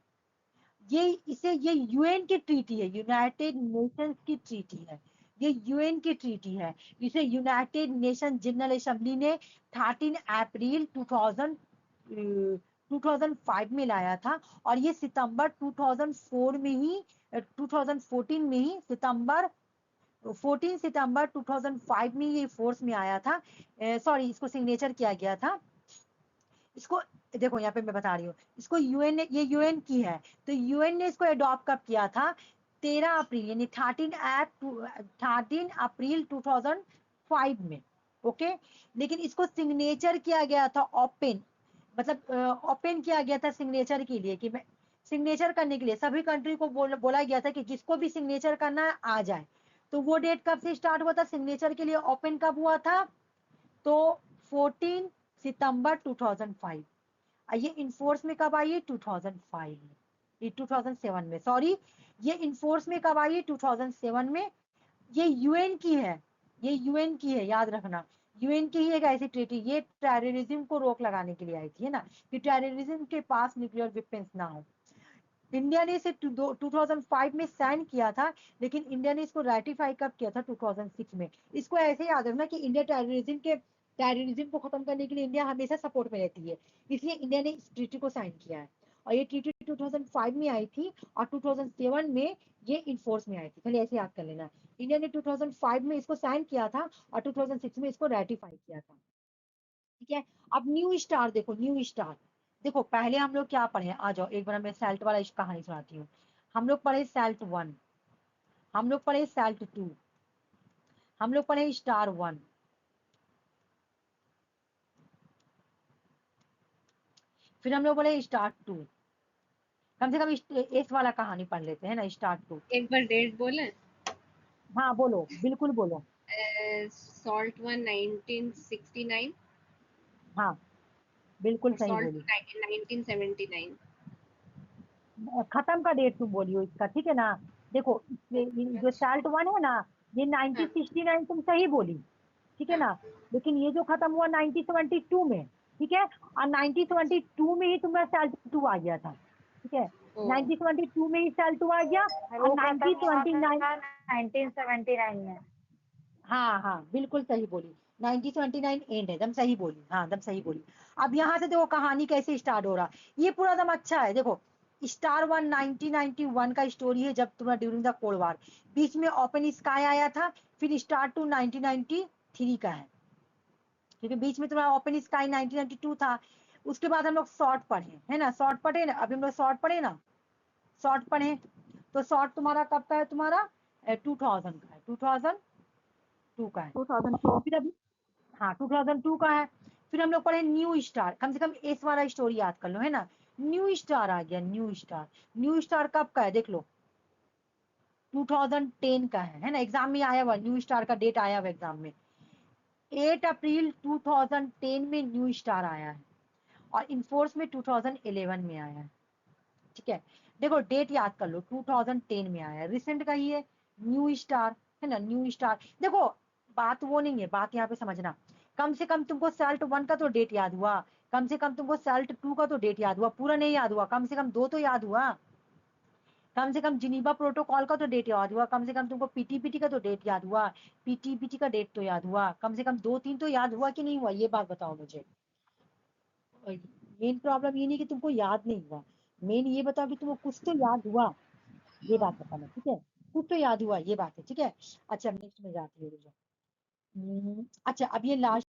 Speaker 1: ये यूएन की ट्रीटी है, यूनाइटेड नेशंस की ट्रीटी है, ये यूएन की ट्रीटी है। इसे यूनाइटेड नेशन जनरल असेंबली ने 13 अप्रैल 2005 में लाया था, और ये सितंबर 2014 में ही सितंबर 2005 में ये फोर्स में आया था, सॉरी इसको सिग्नेचर किया गया था। इसको देखो यहाँ पे मैं बता रही हूँ, इसको यूएन ने, ये यूएन की है, तो यूएन ने इसको अडॉप्ट कब किया था, 13 अप्रैल यानी 13 अप्रैल 2005 में, ओके। लेकिन इसको सिग्नेचर किया गया था ओपन, मतलब ओपन किया गया था सिग्नेचर के लिए, कि मैं सिग्नेचर करने के लिए सभी कंट्री को बोला गया था कि जिसको भी सिग्नेचर करना है आ जाए। तो वो डेट कब से स्टार्ट हुआ था सिग्नेचर के लिए, ओपन कब हुआ था, तो 14 सितंबर 2005। ये इनफोर्स में कब आई है, 2005 में, ये 2007 में, सॉरी ये इनफोर्स में कब आई है, 2007 में। ये यूएन की है, ये यूएन की है, याद रखना, यूएन की ही एक ऐसी ट्रीटी, ये टेररिज्म को रोक लगाने के लिए आई थी, है ना, कि टेररिज्म के पास न्यूक्लियर वेपन्स ना हो। इंडिया ने इसे 2005 में साइन किया था, लेकिन इंडिया ने इसको रेटिफाई कब किया था, 2006 में। इसको ऐसे याद रखना कि इंडिया टेररिज्म को खत्म करने के लिए इंडिया हमेशा सपोर्ट में रहती है, इसलिए इंडिया ने इस ट्रीटी को साइन किया है। और ये ट्रीटी 2005 में आई थी और 2007 में ये इनफोर्स में आई थी, खाली ऐसे याद कर लेना। इंडिया ने 2005 में इसको साइन किया था और 2006 में इसको रेटिफाई किया था, ठीक है। अब न्यू स्टार देखो, न्यू स्टार देखो, पहले हम लोग क्या पढ़े, आ जाओ एक बार मैं सेल्ट वाला इस कहानी सुनाती हूँ। हम लोग पढ़े सेल्ट 1, हम लोग पढ़े सेल्ट 2, हम लोग पढ़े स्टार 1, फिर हम लोग पढ़े स्टार 2। कम से कम इस वाला कहानी पढ़ लेते हैं ना, स्टार 2।
Speaker 2: एक बार डेट बोले।
Speaker 1: हाँ बोलो, बिल्कुल बोलो।
Speaker 2: सॉल्ट 1 1969,
Speaker 1: हाँ बिल्कुल
Speaker 2: और
Speaker 1: सही
Speaker 2: सॉल्ट
Speaker 1: बोली।
Speaker 2: 1979।
Speaker 1: खत्म का डेट तुम बोलियो इसका, ठीक है ना। देखो जो साल्ट 1 है ना, ये
Speaker 2: हाँ
Speaker 1: 1969 तुम सही बोली, ठीक है
Speaker 2: हाँ
Speaker 1: ना। लेकिन ये जो खत्म हुआ 1972 में, ठीक है, और 1972 में ही तुम्हारा साल्ट 2 आ गया था, ठीक है।
Speaker 2: ओ
Speaker 1: 1972 में ही साल्ट 2 आ गया, और
Speaker 4: वो खत्म हुआ
Speaker 1: 1929,
Speaker 4: था 1979 में।
Speaker 1: हाँ हाँ बिल्कुल सही बोली, 1929 एंड है, दम सही बोली, हाँ दम सही बोली। अब यहाँ से देखो कहानी कैसे स्टार्ट हो रहा, ये पूरा दम अच्छा है। देखो स्टार 1 1991 का स्टोरी है, जब तुम्हारा ड्यूरिंग द कोल्ड वार, बीच में ओपन स्काई आया था, फिर स्टार 2 1993 का है, क्योंकि बीच में तुम्हारा ओपन स्काई 1992 था। उसके बाद हम लोग शॉर्ट पढ़े है ना, शॉर्ट पढ़े ना, अभी हम लोग शॉर्ट पढ़े ना, शॉर्ट पढ़े। तो शॉर्ट तुम्हारा कब का है, तुम्हारा 2000 का है, 2002 का है।
Speaker 3: 2002।
Speaker 1: फिर अभी हाँ 2002 का है। फिर हम लोग पढ़े न्यू स्टार, कम से कम इस वाला स्टोरी याद कर लो, है ना। न्यू स्टार आ गया, न्यू स्टार। न्यू स्टार कब का है देख लो, 2010 का है ना, एग्जाम में आया हुआ न्यू स्टार का डेट आया हुआ एग्जाम में, 8 अप्रैल 2010 में न्यू स्टार आया है, और इनफोर्स में 2011 में आया है, ठीक है। देखो डेट याद कर लो, 2010 में आया है, रिसेंट का ही है न्यू स्टार, है ना, न्यू स्टार। देखो बात वो नहीं है, बात यहाँ पे समझना, कम से कम तुमको साल्ट 1 का तो डेट याद हुआ, कम से कम तुमको साल्ट 2 का तो डेट याद हुआ, पूरा नहीं याद हुआ, कम से कम 2 तो याद हुआ, कम से कम जिनीवा प्रोटोकॉल का तो डेट याद हुआ, कम से कम तुमको पीटीपीटी का तो डेट याद हुआ, पीटीपीटी का डेट तो याद हुआ, कम से कम 2-3 तो याद हुआ कि नहीं हुआ, ये बात बताओ मुझे। मेन प्रॉब्लम ये नहीं कि तुमको याद नहीं हुआ, मेन ये बताओ कि तुमको कुछ तो याद हुआ, ये बात बताना, ठीक है। कुछ तो याद हुआ, ये बात है, ठीक है। अच्छा नेक्स्ट में जाती है, रुको। अच्छा अब ये लास्ट